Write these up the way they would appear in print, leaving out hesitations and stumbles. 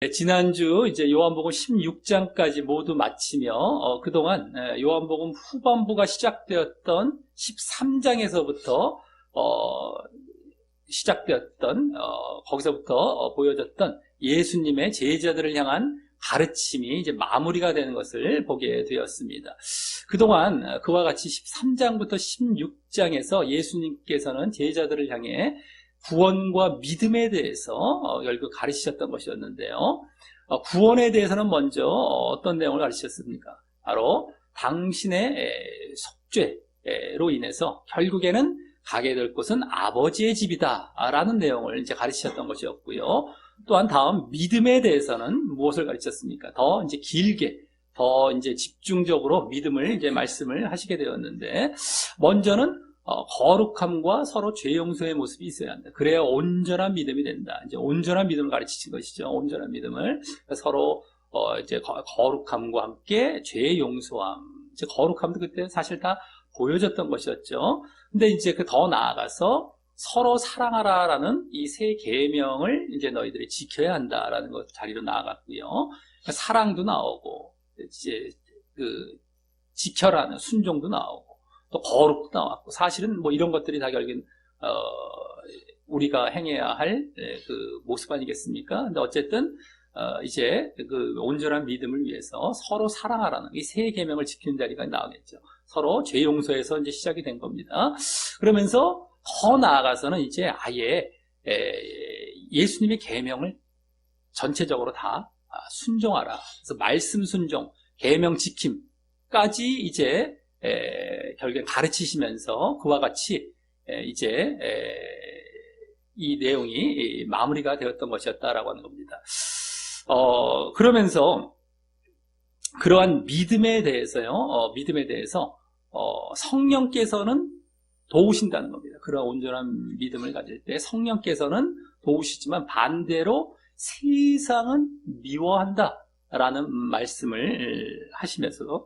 지난주 이제 요한복음 16장까지 모두 마치며 그동안 요한복음 후반부가 시작되었던 13장에서부터 시작되었던 거기서부터 보여졌던 예수님의 제자들을 향한 가르침이 이제 마무리가 되는 것을 보게 되었습니다. 그동안 그와 같이 13장부터 16장에서 예수님께서는 제자들을 향해 구원과 믿음에 대해서 결국 가르치셨던 것이었는데요. 구원에 대해서는 먼저 어떤 내용을 가르치셨습니까? 바로 당신의 속죄로 인해서 결국에는 가게 될 곳은 아버지의 집이다 라는 내용을 이제 가르치셨던 것이었고요. 또한 다음 믿음에 대해서는 무엇을 가르치셨습니까? 더 이제 길게, 더 이제 집중적으로 믿음을 이제 말씀을 하시게 되었는데, 먼저는 거룩함과 서로 죄 용서의 모습이 있어야 한다. 그래야 온전한 믿음이 된다. 이제 온전한 믿음을 가르치신 것이죠. 온전한 믿음을 서로 이제 거룩함과 함께 죄 용서함. 이제 거룩함도 그때 사실 다 보여졌던 것이었죠. 근데 이제 그 더 나아가서 서로 사랑하라라는 이 세 계명을 이제 너희들이 지켜야 한다라는 것 자리로 나아갔고요. 사랑도 나오고 이제 그 지켜라는 순종도 나오고. 또 거룩도 나왔고, 사실은 뭐 이런 것들이 다 결국엔 우리가 행해야 할 그 모습 아니겠습니까? 근데 어쨌든 이제 그 온전한 믿음을 위해서 서로 사랑하라는 이 세 계명을 지키는 자리가 나오겠죠. 서로 죄 용서에서 이제 시작이 된 겁니다. 그러면서 더 나아가서는 이제 아예 예수님의 계명을 전체적으로 다 순종하라. 그래서 말씀 순종, 계명 지킴까지 이제 결국엔 가르치시면서 그와 같이 이제 이 내용이 마무리가 되었던 것이었다라고 하는 겁니다. 그러면서 그러한 믿음에 대해서요, 믿음에 대해서 성령께서는 도우신다는 겁니다. 그런 온전한 믿음을 가질 때 성령께서는 도우시지만 반대로 세상은 미워한다라는 말씀을 하시면서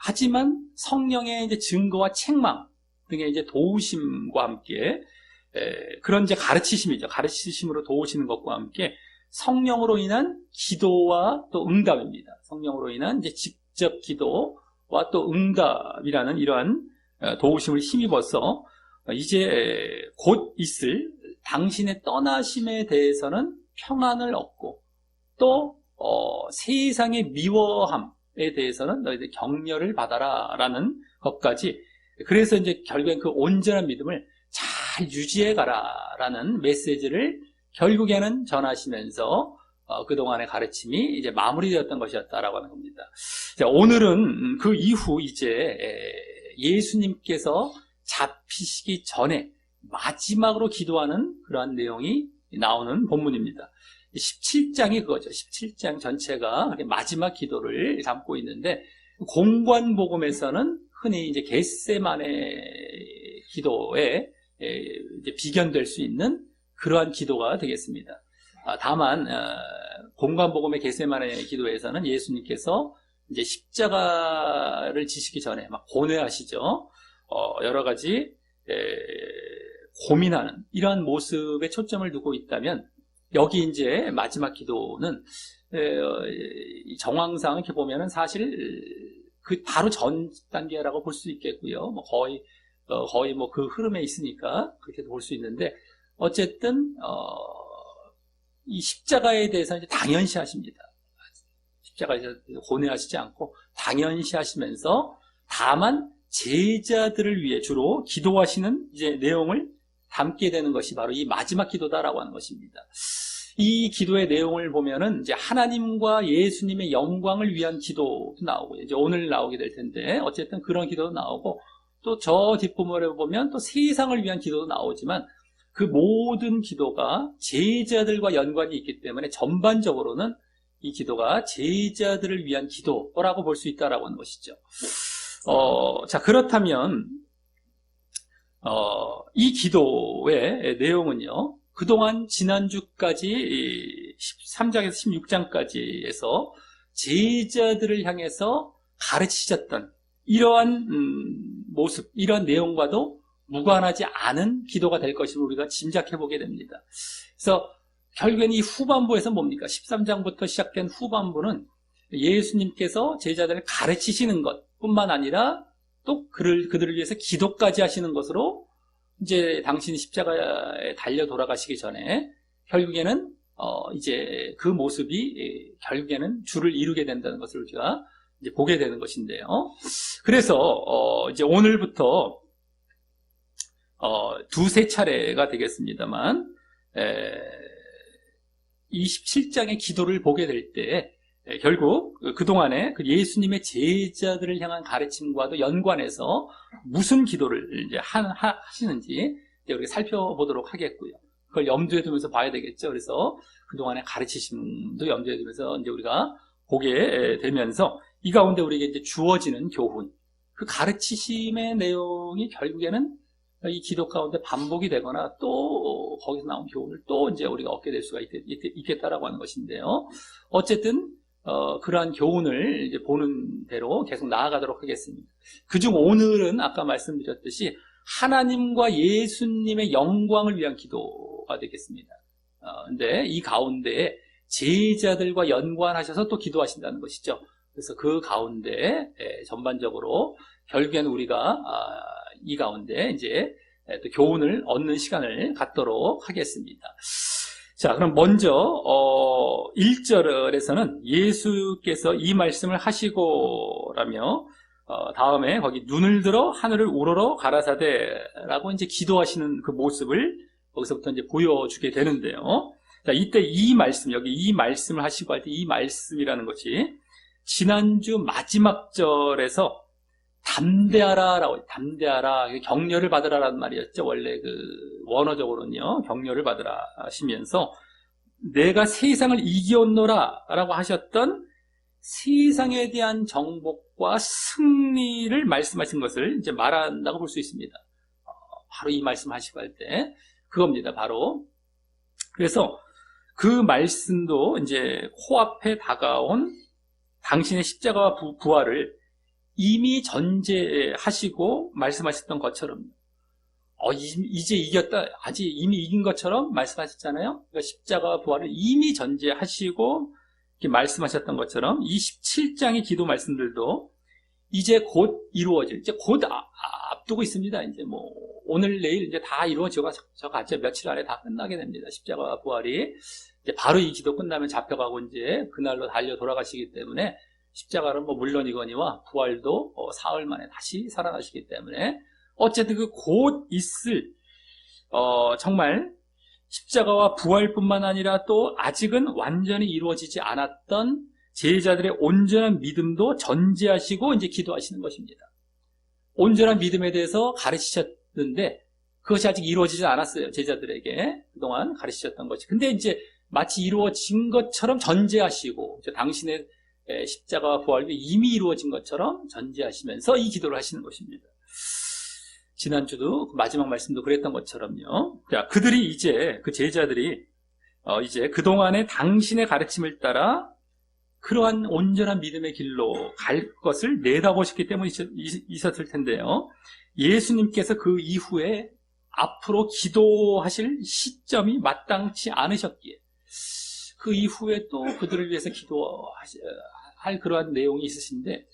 하지만 성령의 이제 증거와 책망 등의 이제 도우심과 함께 그런 이제 가르치심이죠. 가르치심으로 도우시는 것과 함께 성령으로 인한 기도와 또 응답입니다. 성령으로 인한 이제 직접 기도와 또 응답이라는 이러한 도우심을 힘입어서 이제 곧 있을 당신의 떠나심에 대해서는 평안을 얻고 또 세상의 미워함에 대해서는 너희들 격려를 받아라 라는 것까지, 그래서 이제 결국엔 그 온전한 믿음을 잘 유지해 가라 라는 메시지를 결국에는 전하시면서 그동안의 가르침이 이제 마무리되었던 것이었다라고 하는 겁니다. 자, 오늘은 그 이후 이제 예수님께서 잡히시기 전에 마지막으로 기도하는 그러한 내용이 나오는 본문입니다. 17장이 그거죠. 17장 전체가 마지막 기도를 담고 있는데, 공관복음에서는 흔히 이제 겟세마네 기도에 이제 비견될 수 있는 그러한 기도가 되겠습니다. 다만 공관복음의 겟세마네 기도에서는 예수님께서 이제 십자가를 지시기 전에 막 고뇌하시죠. 여러 가지 고민하는 이러한 모습에 초점을 두고 있다면, 여기 이제 마지막 기도는 정황상 이렇게 보면은 사실 그 바로 전 단계라고 볼 수 있겠고요. 뭐 거의 뭐 그 흐름에 있으니까 그렇게도 볼 수 있는데, 어쨌든 이 십자가에 대해서 이제 당연시하십니다. 십자가에서 고뇌하시지 않고 당연시하시면서, 다만 제자들을 위해 주로 기도하시는 이제 내용을 담게 되는 것이 바로 이 마지막 기도다라고 하는 것입니다. 이 기도의 내용을 보면은 이제 하나님과 예수님의 영광을 위한 기도도 나오고, 이제 오늘 나오게 될 텐데, 어쨌든 그런 기도도 나오고, 또 저 뒷부분에 보면 또 세상을 위한 기도도 나오지만, 그 모든 기도가 제자들과 연관이 있기 때문에 전반적으로는 이 기도가 제자들을 위한 기도라고 볼 수 있다라고 하는 것이죠. 자, 그렇다면 이 기도의 내용은요, 그동안 지난주까지 13장에서 16장까지에서 제자들을 향해서 가르치셨던 이러한 모습, 이러한 내용과도 무관하지 않은 기도가 될 것을 우리가 짐작해 보게 됩니다. 그래서 결국엔 이 후반부에서 뭡니까? 13장부터 시작된 후반부는 예수님께서 제자들을 가르치시는 것 뿐만 아니라 또 그들을 위해서 기도까지 하시는 것으로 이제 당신이 십자가에 달려 돌아가시기 전에 결국에는 이제 그 모습이 결국에는 주를 이루게 된다는 것을 우리가 이제 보게 되는 것인데요. 그래서 이제 오늘부터 두세 차례가 되겠습니다만 27장의 기도를 보게 될 때 결국 그동안에 그 예수님의 제자들을 향한 가르침과도 연관해서 무슨 기도를 이제 하시는지 이제 우리가 살펴보도록 하겠고요. 그걸 염두에 두면서 봐야 되겠죠. 그래서 그동안의 가르치심도 염두에 두면서 이제 우리가 보게 되면서 이 가운데 우리에게 이제 주어지는 교훈, 그 가르치심의 내용이 결국에는 이 기도 가운데 반복이 되거나 또 거기서 나온 교훈을 또 이제 우리가 얻게 될 수가 있겠다라고 하는 것인데요. 어쨌든 그러한 교훈을 이제 보는 대로 계속 나아가도록 하겠습니다. 그중 오늘은 아까 말씀드렸듯이 하나님과 예수님의 영광을 위한 기도가 되겠습니다. 근데 이 가운데 제자들과 연관하셔서 또 기도하신다는 것이죠. 그래서 그 가운데 전반적으로 결국에는 우리가 이 가운데 이제 또 교훈을 얻는 시간을 갖도록 하겠습니다. 자, 그럼 먼저 1절에서는 예수께서 이 말씀을 하시고라며 다음에 거기 눈을 들어 하늘을 우러러 가라사대라고 이제 기도하시는 그 모습을 거기서부터 이제 보여주게 되는데요. 자, 이때 이 말씀, 여기 이 말씀을 하시고 할 때 이 말씀이라는 것이 지난주 마지막 절에서 담대하라라고, 담대하라, 격려를 받으라라는 말이었죠. 원래 그 원어적으로는요, 격려를 받으라 하시면서 내가 세상을 이기었노라 라고 하셨던 세상에 대한 정복과 승리를 말씀하신 것을 이제 말한다고 볼 수 있습니다. 바로 이 말씀 하시고 할 때 그겁니다. 바로. 그래서 그 말씀도 이제 코앞에 다가온 당신의 십자가와 부활을 이미 전제하시고 말씀하셨던 것처럼 이제 이겼다, 아직 이미 이긴 것처럼 말씀하셨잖아요. 그러니까 십자가와 부활을 이미 전제하시고 이렇게 말씀하셨던 것처럼 27장의 기도 말씀들도 이제 곧 이루어질, 이제 곧 앞두고 있습니다. 이제 뭐 오늘 내일 이제 다 이루어져가지고 며칠 안에 다 끝나게 됩니다. 십자가와 부활이 이제 바로 이 기도 끝나면 잡혀가고 이제 그날로 달려 돌아가시기 때문에 십자가는 뭐 물론이거니와 부활도 사흘 만에 다시 살아나시기 때문에 어쨌든 그 곧 있을 정말 십자가와 부활뿐만 아니라 또 아직은 완전히 이루어지지 않았던 제자들의 온전한 믿음도 전제하시고 이제 기도하시는 것입니다. 온전한 믿음에 대해서 가르치셨는데 그것이 아직 이루어지지 않았어요. 제자들에게 그동안 가르치셨던 것이. 근데 이제 마치 이루어진 것처럼 전제하시고 당신의 십자가와 부활이 이미 이루어진 것처럼 전제하시면서 이 기도를 하시는 것입니다. 지난주도 마지막 말씀도 그랬던 것처럼요. 자, 그들이 이제 그 제자들이 이제 그동안의 당신의 가르침을 따라 그러한 온전한 믿음의 길로 갈 것을 내다보셨기 때문에 있었을 텐데요. 예수님께서 그 이후에 앞으로 기도하실 시점이 마땅치 않으셨기에 그 이후에 또 그들을 위해서 기도할 그러한 내용이 있으신데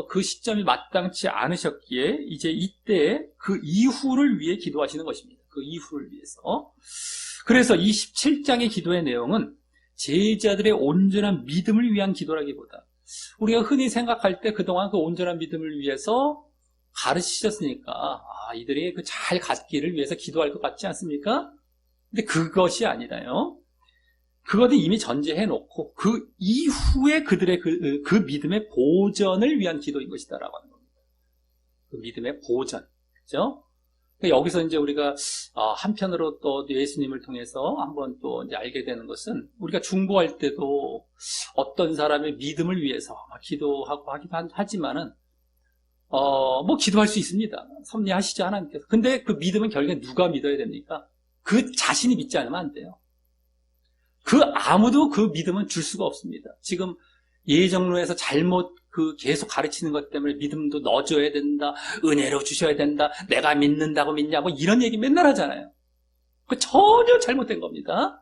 그 시점이 마땅치 않으셨기에 이제 이때 그 이후를 위해 기도하시는 것입니다. 그 이후를 위해서. 그래서 이 17장의 기도의 내용은 제자들의 온전한 믿음을 위한 기도라기보다 우리가 흔히 생각할 때 그동안 그 온전한 믿음을 위해서 가르치셨으니까 이들이 그 잘 갖기를 위해서 기도할 것 같지 않습니까? 근데 그것이 아니라요. 그것은 이미 전제해 놓고 그 이후에 그들의 그 믿음의 보전을 위한 기도인 것이다라고 하는 겁니다. 그 믿음의 보전. 그죠? 여기서 이제 우리가 한편으로 또 예수님을 통해서 한번 또 이제 알게 되는 것은 우리가 중보할 때도 어떤 사람의 믿음을 위해서 기도하고 하기도 하지만은 뭐 기도할 수 있습니다. 섭리하시죠, 하나님께서. 근데 그 믿음은 결국엔 누가 믿어야 됩니까? 그 자신이 믿지 않으면 안 돼요. 아무도 그 믿음은 줄 수가 없습니다. 지금 예정론에서 잘못 계속 가르치는 것 때문에 믿음도 넣어줘야 된다, 은혜로 주셔야 된다, 내가 믿는다고 믿냐, 뭐 이런 얘기 맨날 하잖아요. 그 전혀 잘못된 겁니다.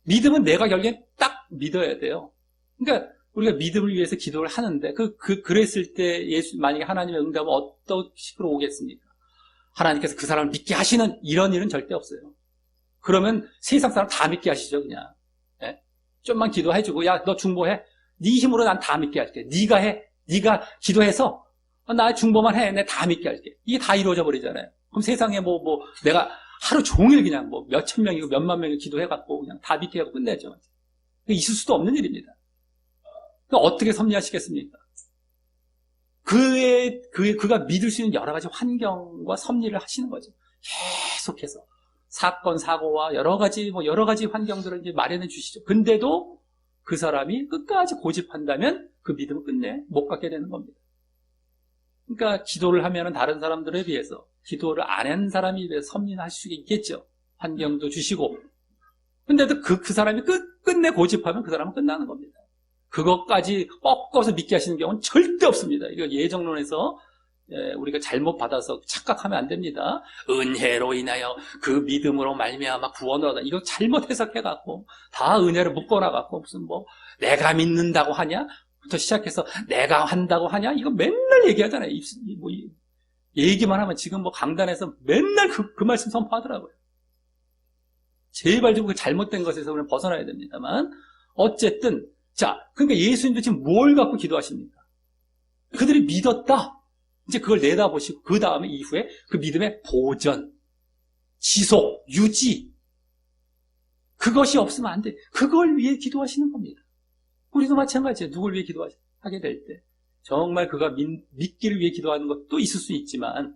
믿음은 내가 결국엔 딱 믿어야 돼요. 그러니까 우리가 믿음을 위해서 기도를 하는데 그랬을 때 만약에 하나님의 응답은 어떤 식으로 오겠습니까? 하나님께서 그 사람을 믿게 하시는 이런 일은 절대 없어요. 그러면 세상 사람 다 믿게 하시죠, 그냥. 예? 좀만 기도해주고, 야, 너 중보해. 네 힘으로 난 다 믿게 할게. 네가 해. 네가 기도해서 나 중보만 해. 내가 다 믿게 할게. 이게 다 이루어져 버리잖아요. 그럼 세상에 내가 하루 종일 그냥 몇천 명이고 몇만 명이 기도해갖고 그냥 다 믿게 하고 끝내죠. 있을 수도 없는 일입니다. 어떻게 섭리하시겠습니까? 그가 믿을 수 있는 여러 가지 환경과 섭리를 하시는 거죠. 계속해서. 사건, 사고와 여러 가지 환경들을 이제 마련해 주시죠. 근데도 그 사람이 끝까지 고집한다면 그 믿음을 끝내 못 갖게 되는 겁니다. 그러니까 기도를 하면은 다른 사람들에 비해서 기도를 안 한 사람에 비해서 섭리할 수 있겠죠. 환경도 주시고. 근데도 그 사람이 끝내 고집하면 그 사람은 끝나는 겁니다. 그것까지 꺾어서 믿게 하시는 경우는 절대 없습니다. 이거 예정론에서 우리가 잘못 받아서 착각하면 안 됩니다. 은혜로 인하여 그 믿음으로 말미암아 구원을 얻어. 이거 잘못 해석해갖고 다 은혜를 묶어놔갖고 무슨 내가 믿는다고 하냐? 부터 시작해서 내가 한다고 하냐? 이거 맨날 얘기하잖아요. 얘기만 하면 지금 강단에서 맨날 그 말씀 선포하더라고요. 제발 좀 그 잘못된 것에서 우리는 벗어나야 됩니다만 어쨌든 그러니까 예수님도 지금 뭘 갖고 기도하십니까? 그들이 믿었다. 이제 그걸 내다보시고 그 다음에 이후에 그 믿음의 보전, 지속, 유지 그것이 없으면 안 돼. 그걸 위해 기도하시는 겁니다. 우리도 마찬가지예요. 누굴 위해 기도하게 될 때 정말 그가 믿기를 위해 기도하는 것도 있을 수 있지만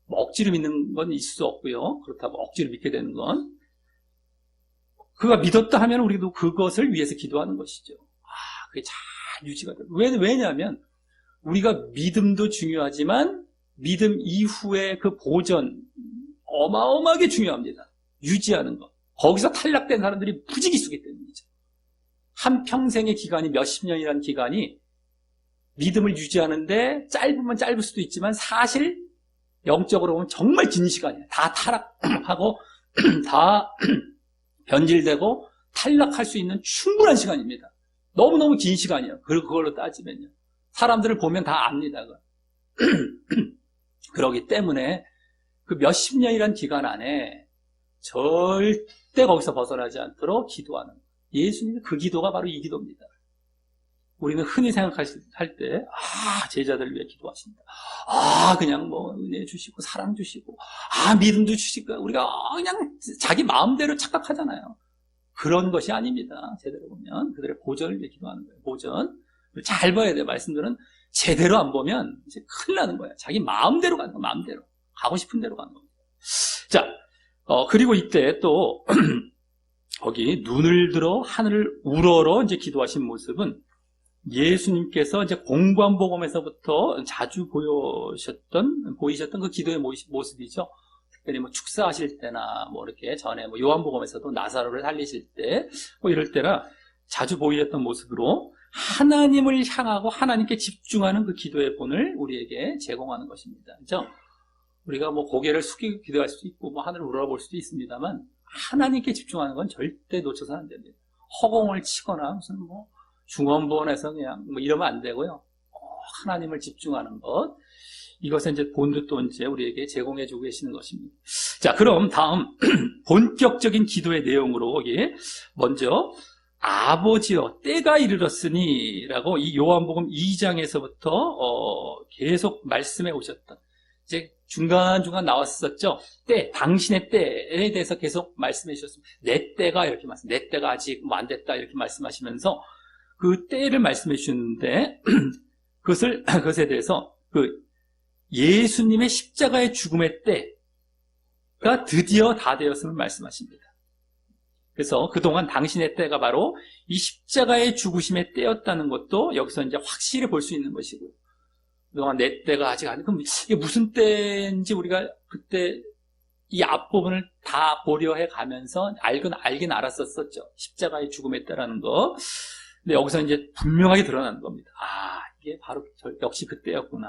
억지로 믿는 건 있을 수 없고요. 그렇다고 억지로 믿게 되는 건 그가 믿었다 하면 우리도 그것을 위해서 기도하는 것이죠. 그게 잘 유지가 돼요. 왜냐하면 우리가 믿음도 중요하지만 믿음 이후에 그 보전 어마어마하게 중요합니다. 유지하는 것. 거기서 탈락된 사람들이 부지기수기 때문이죠. 한 평생의 기간이 몇십 년이라는 기간이 믿음을 유지하는데 짧으면 짧을 수도 있지만 사실 영적으로 보면 정말 긴 시간이에요. 다 타락하고 다 변질되고 탈락할 수 있는 충분한 시간입니다. 너무너무 긴 시간이에요. 그걸로 따지면요. 사람들을 보면 다 압니다. 그러기 때문에 그 몇십 년이라는 기간 안에 절대 거기서 벗어나지 않도록 기도하는 거예요. 예수님의 그 기도가 바로 이 기도입니다. 우리는 흔히 생각할 때, 제자들을 위해 기도하신다. 그냥 은혜 주시고, 사랑 주시고, 믿음도 주시고, 우리가 그냥 자기 마음대로 착각하잖아요. 그런 것이 아닙니다. 제대로 보면. 그들의 보전을 위해 기도하는 거예요. 보전. 잘 봐야 돼요. 말씀들은 제대로 안 보면 이제 큰일 나는 거예요. 자기 마음대로 가는 거예요. 마음대로. 가고 싶은 대로 가는 겁니다. 그리고 이때 또, 거기 눈을 들어 하늘을 우러러 이제 기도하신 모습은 예수님께서 이제 공관복음에서부터 자주 보이셨던 그 기도의 모습이죠. 특별히 축사하실 때나 이렇게 전에 요한복음에서도 나사로를 살리실 때 이럴 때나 자주 보이셨던 모습으로 하나님을 향하고 하나님께 집중하는 그 기도의 본을 우리에게 제공하는 것입니다. 그렇죠? 우리가 고개를 숙이고 기도할 수도 있고 하늘을 우러러볼 수도 있습니다만 하나님께 집중하는 건 절대 놓쳐서는 안 됩니다. 허공을 치거나 무슨 중원부원에서 그냥 이러면 안 되고요. 하나님을 집중하는 것. 이것은 이제 본도 또 이제 우리에게 제공해 주고 계시는 것입니다. 그럼 다음 본격적인 기도의 내용으로 여기 먼저 아버지여 때가 이르렀으니 라고 이 요한복음 2장에서부터 계속 말씀해 오셨던 이제 중간중간 나왔었죠. 당신의 때에 대해서 계속 말씀해 주셨습니다. 내 때가 이렇게 내 때가 아직 안 됐다 이렇게 말씀하시면서 그 때를 말씀해 주셨는데 그것에 대해서 예수님의 십자가의 죽음의 때가 드디어 다 되었음을 말씀하십니다. 그래서 그동안 당신의 때가 바로 이 십자가의 죽으심의 때였다는 것도 여기서 이제 확실히 볼 수 있는 것이고요. 그동안 내 때가 아직 안 돼. 그럼 이게 무슨 때인지 우리가 그때 이 앞부분을 다 고려해 가면서 알긴 알았었죠. 십자가의 죽음의 때라는 거. 근데 여기서 이제 분명하게 드러나는 겁니다. 이게 바로 역시 그때였구나.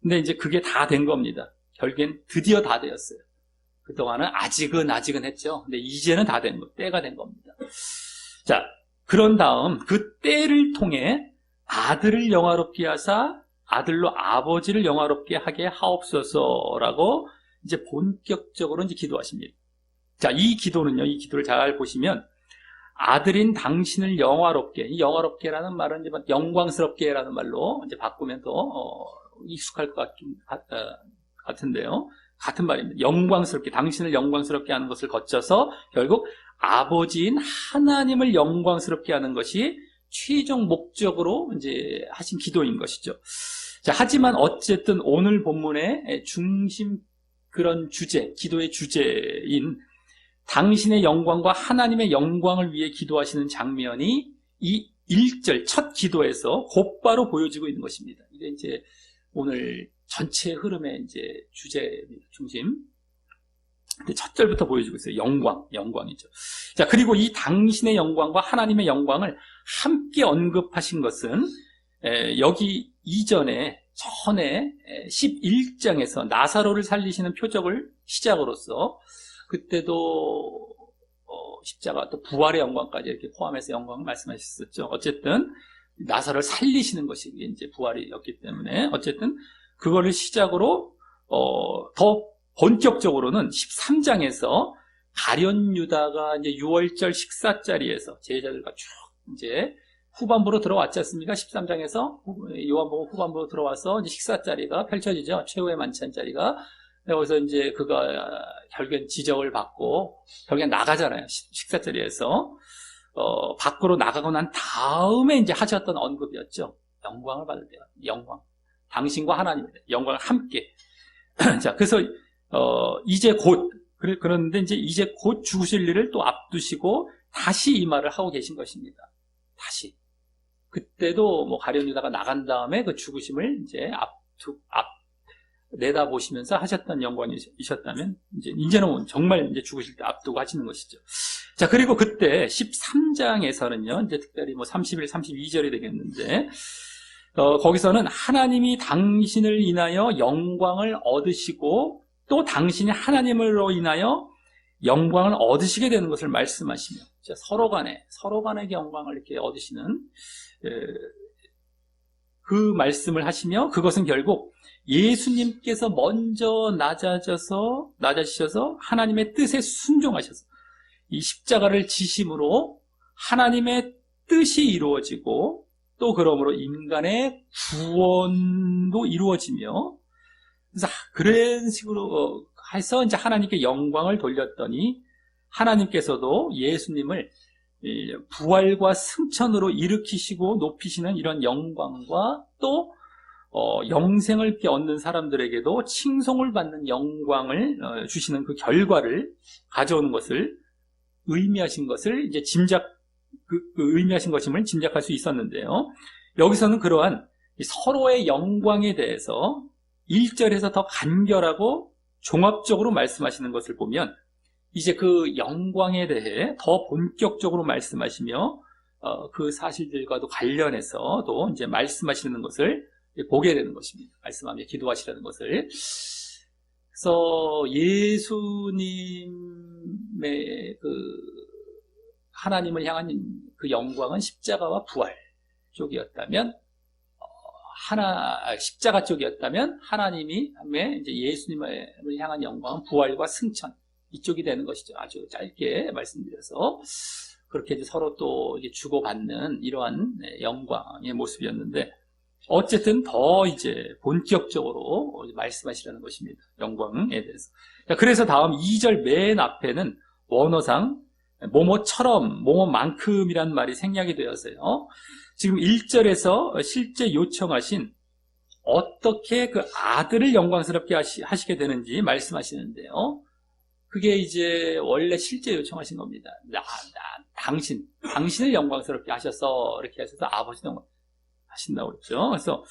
근데 이제 그게 다 된 겁니다. 결국엔 드디어 다 되었어요. 그동안은 아직은 했죠. 근데 이제는 다 된 거, 때가 된 겁니다. 자, 그런 다음 그 때를 통해 아들을 영화롭게 하사 아들로 아버지를 영화롭게 하게 하옵소서라고 이제 본격적으로 이제 기도하십니다. 자, 이 기도는요, 이 기도를 잘 보시면 아들인 당신을 영화롭게, 이 영화롭게라는 말은 이제 영광스럽게라는 말로 이제 바꾸면 더 익숙할 것 같은데요. 같은 말입니다. 영광스럽게, 당신을 영광스럽게 하는 것을 거쳐서 결국 아버지인 하나님을 영광스럽게 하는 것이 최종 목적으로 이제 하신 기도인 것이죠. 자, 하지만 어쨌든 오늘 본문의 중심 그런 주제, 기도의 주제인 당신의 영광과 하나님의 영광을 위해 기도하시는 장면이 이 1절 첫 기도에서 곧바로 보여지고 있는 것입니다. 이게 이제 오늘 전체 흐름의 이제 주제 중심. 첫 절부터 보여주고 있어요. 영광이죠. 자, 그리고 이 당신의 영광과 하나님의 영광을 함께 언급하신 것은 여기 이전에 전에 11장에서 나사로를 살리시는 표적을 시작으로서 그때도 십자가 또 부활의 영광까지 이렇게 포함해서 영광을 말씀하셨었죠. 어쨌든 나사로를 살리시는 것이 이제 부활이었기 때문에 어쨌든 그거를 시작으로 더 본격적으로는 13장에서 가룟 유다가 이제 6월절 식사 자리에서 제자들과 쭉 이제 후반부로 들어왔지 않습니까? 13장에서 요한복음 후반부로 들어와서 이제 식사 자리가 펼쳐지죠. 최후의 만찬 자리가. 거기서 이제 그가 결국엔 지적을 받고 결국엔 나가잖아요. 식사 자리에서 밖으로 나가고 난 다음에 이제 하셨던 언급이었죠. 영광을 받을 때요. 영광. 당신과 하나님의 영광을 함께. 자, 그래서 이제 곧 그런데 이제 곧 죽으실 일을 또 앞두시고 다시 이 말을 하고 계신 것입니다. 다시. 그때도 뭐 가룟 유다가 나간 다음에 그 죽으심을 이제 내다보시면서 하셨던 영광이셨다면 이제는 정말 이제 죽으실 때 앞두고 하시는 것이죠. 자, 그리고 그때 13장에서는요, 이제 특별히 뭐 31, 32절이 되겠는데, 거기서는 하나님이 당신을 인하여 영광을 얻으시고 또 당신이 하나님으로 인하여 영광을 얻으시게 되는 것을 말씀하시며 서로 간에 영광을 이렇게 얻으시는 그 말씀을 하시며 그것은 결국 예수님께서 먼저 낮아지셔서 하나님의 뜻에 순종하셔서 이 십자가를 지심으로 하나님의 뜻이 이루어지고 또 그러므로 인간의 구원도 이루어지며 그런 식으로 해서 이제 하나님께 영광을 돌렸더니 하나님께서도 예수님을 부활과 승천으로 일으키시고 높이시는 이런 영광과 또 영생을 얻는 사람들에게도 칭송을 받는 영광을 주시는 그 결과를 가져오는 것을 의미하신 것을 이제 의미하신 것임을 짐작할 수 있었는데요. 여기서는 그러한 서로의 영광에 대해서 1절에서 더 간결하고 종합적으로 말씀하시는 것을 보면 이제 그 영광에 대해 더 본격적으로 말씀하시며 그 사실들과도 관련해서도 이제 말씀하시는 것을 보게 되는 것입니다. 말씀하며 기도하시라는 것을. 그래서 예수님의 그 하나님을 향한 그 영광은 십자가와 부활 쪽이었다면 십자가 쪽이었다면 하나님이 이제 예수님을 향한 영광은 부활과 승천 이쪽이 되는 것이죠. 아주 짧게 말씀드려서 그렇게 이제 서로 또 이제 주고받는 이러한 영광의 모습이었는데 어쨌든 더 이제 본격적으로 말씀하시라는 것입니다. 영광에 대해서. 그래서 다음 2절 맨 앞에는 원어상 뭐뭐처럼 뭐뭐만큼이란 말이 생략이 되어서요. 지금 1절에서 실제 요청하신 어떻게 그 아들을 영광스럽게 하시게 되는지 말씀하시는데요. 그게 이제 원래 실제 요청하신 겁니다. 당신을 영광스럽게 하셔서 이렇게 하셔서 아버지 영광 하신다고 그랬죠. 그래서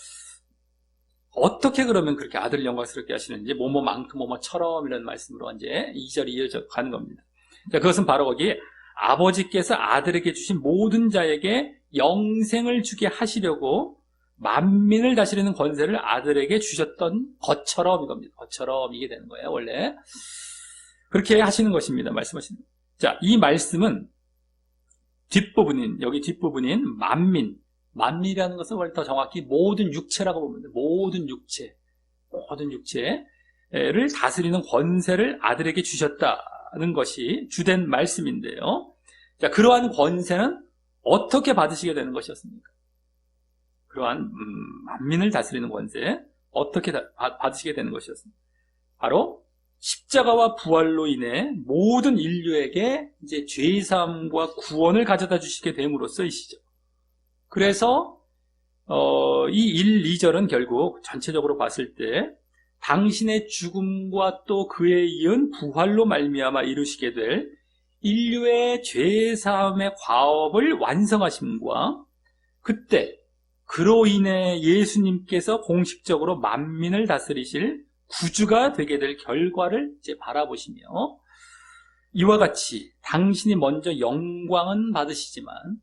어떻게 그러면 그렇게 아들을 영광스럽게 하시는지 뭐뭐만큼 뭐뭐처럼 이런 말씀으로 이제 2절이 이어져 가는 겁니다. 자, 그것은 바로 거기에 아버지께서 아들에게 주신 모든 자에게 영생을 주게 하시려고 만민을 다스리는 권세를 아들에게 주셨던 것처럼 이겁니다. 것처럼 이게 되는 거예요, 원래. 그렇게 하시는 것입니다. 말씀하시는. 자, 이 말씀은 여기 뒷부분인 만민이라는 것은 원래 더 정확히 모든 육체라고 보면 돼요. 모든 육체를 다스리는 권세를 아들에게 주셨다는 것이 주된 말씀인데요. 자, 그러한 권세는 어떻게 받으시게 되는 것이었습니까? 그러한 만민을 다스리는 권세 어떻게 받으시게 되는 것이었습니까? 바로 십자가와 부활로 인해 모든 인류에게 이제 죄사함과 구원을 가져다 주시게 됨으로써이시죠. 그래서 이 1, 2절은 결국 전체적으로 봤을 때 당신의 죽음과 또 그에 이은 부활로 말미암아 이루시게 될 인류의 죄사함의 과업을 완성하심과 그때 그로 인해 예수님께서 공식적으로 만민을 다스리실 구주가 되게 될 결과를 이제 바라보시며 이와 같이 당신이 먼저 영광은 받으시지만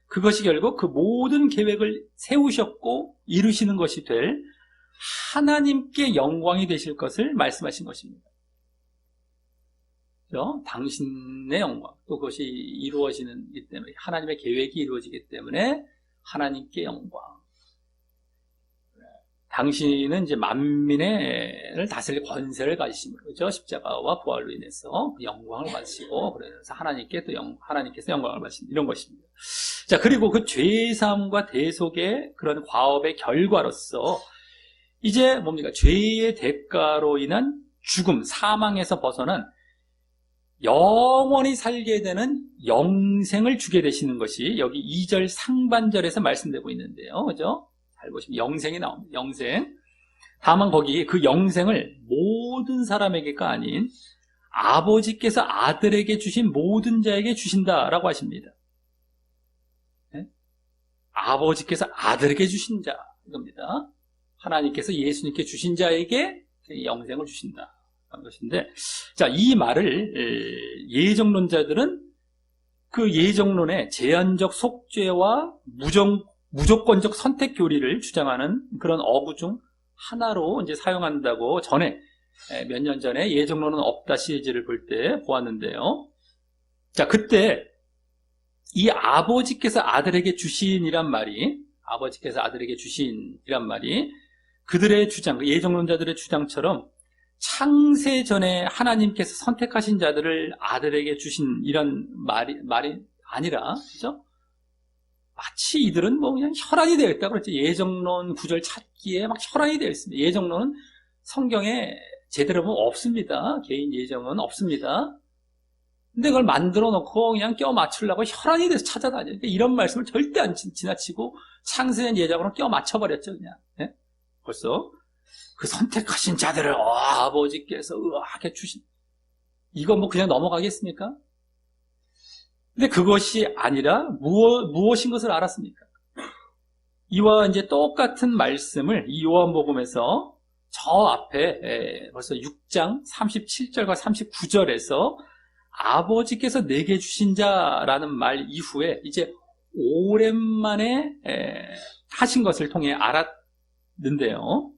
그것이 결국 그 모든 계획을 세우셨고 이루시는 것이 될 하나님께 영광이 되실 것을 말씀하신 것입니다. 그렇죠? 당신의 영광, 또 그것이 이루어지기 때문에 하나님의 계획이 이루어지기 때문에 하나님께 영광. 당신은 이제 만민을 다스릴 권세를 가지심으로, 그죠? 십자가와 부활로 인해서 영광을 받으시고, 그래서 하나님께서 영광을 받으신 이런 것입니다. 자, 그리고 그 죄사함과 대속의 그런 과업의 결과로서, 이제 뭡니까? 죄의 대가로 인한 죽음, 사망에서 벗어난 영원히 살게 되는 영생을 주게 되시는 것이 여기 2절 상반절에서 말씀되고 있는데요. 그죠? 잘 보시면 영생이 나옵니다. 영생. 다만 거기 그 영생을 모든 사람에게가 아닌 아버지께서 아들에게 주신 모든 자에게 주신다라고 하십니다. 네? 아버지께서 아들에게 주신 자 이겁니다. 하나님께서 예수님께 주신 자에게 영생을 주신다. 하는 것인데, 자, 이 말을 예정론자들은 그 예정론의 제한적 속죄와 무조건적 선택 교리를 주장하는 그런 어구 중 하나로 이제 사용한다고 전에 몇 년 전에 예정론은 없다 시리즈를 볼 때 보았는데요. 자, 그때 이 아버지께서 아들에게 주신이란 말이 그들의 주장, 예정론자들의 주장처럼 창세 전에 하나님께서 선택하신 자들을 아들에게 주신 이런 말이 아니라, 그죠? 마치 이들은 뭐 그냥 혈안이 되어 있다고 그랬죠. 예정론 구절 찾기에 막 혈안이 되어 있습니다. 예정론은 성경에 제대로 보면 없습니다. 개인 예정은 없습니다. 근데 그걸 만들어 놓고 그냥 껴 맞추려고 혈안이 돼서 찾아다녀요. 그러니까 이런 말씀을 절대 안 지나치고 창세전 예정으로 껴 맞춰버렸죠, 그냥. 네? 벌써. 그 선택하신 자들을 아버지께서 의하게 주신, 이거 뭐 그냥 넘어가겠습니까? 근데 그것이 아니라 무엇인 것을 알았습니까? 이와 이제 똑같은 말씀을 이 요한복음에서 저 앞에 벌써 6장 37절과 39절에서 아버지께서 내게 주신 자라는 말 이후에 이제 오랜만에 하신 것을 통해 알았는데요.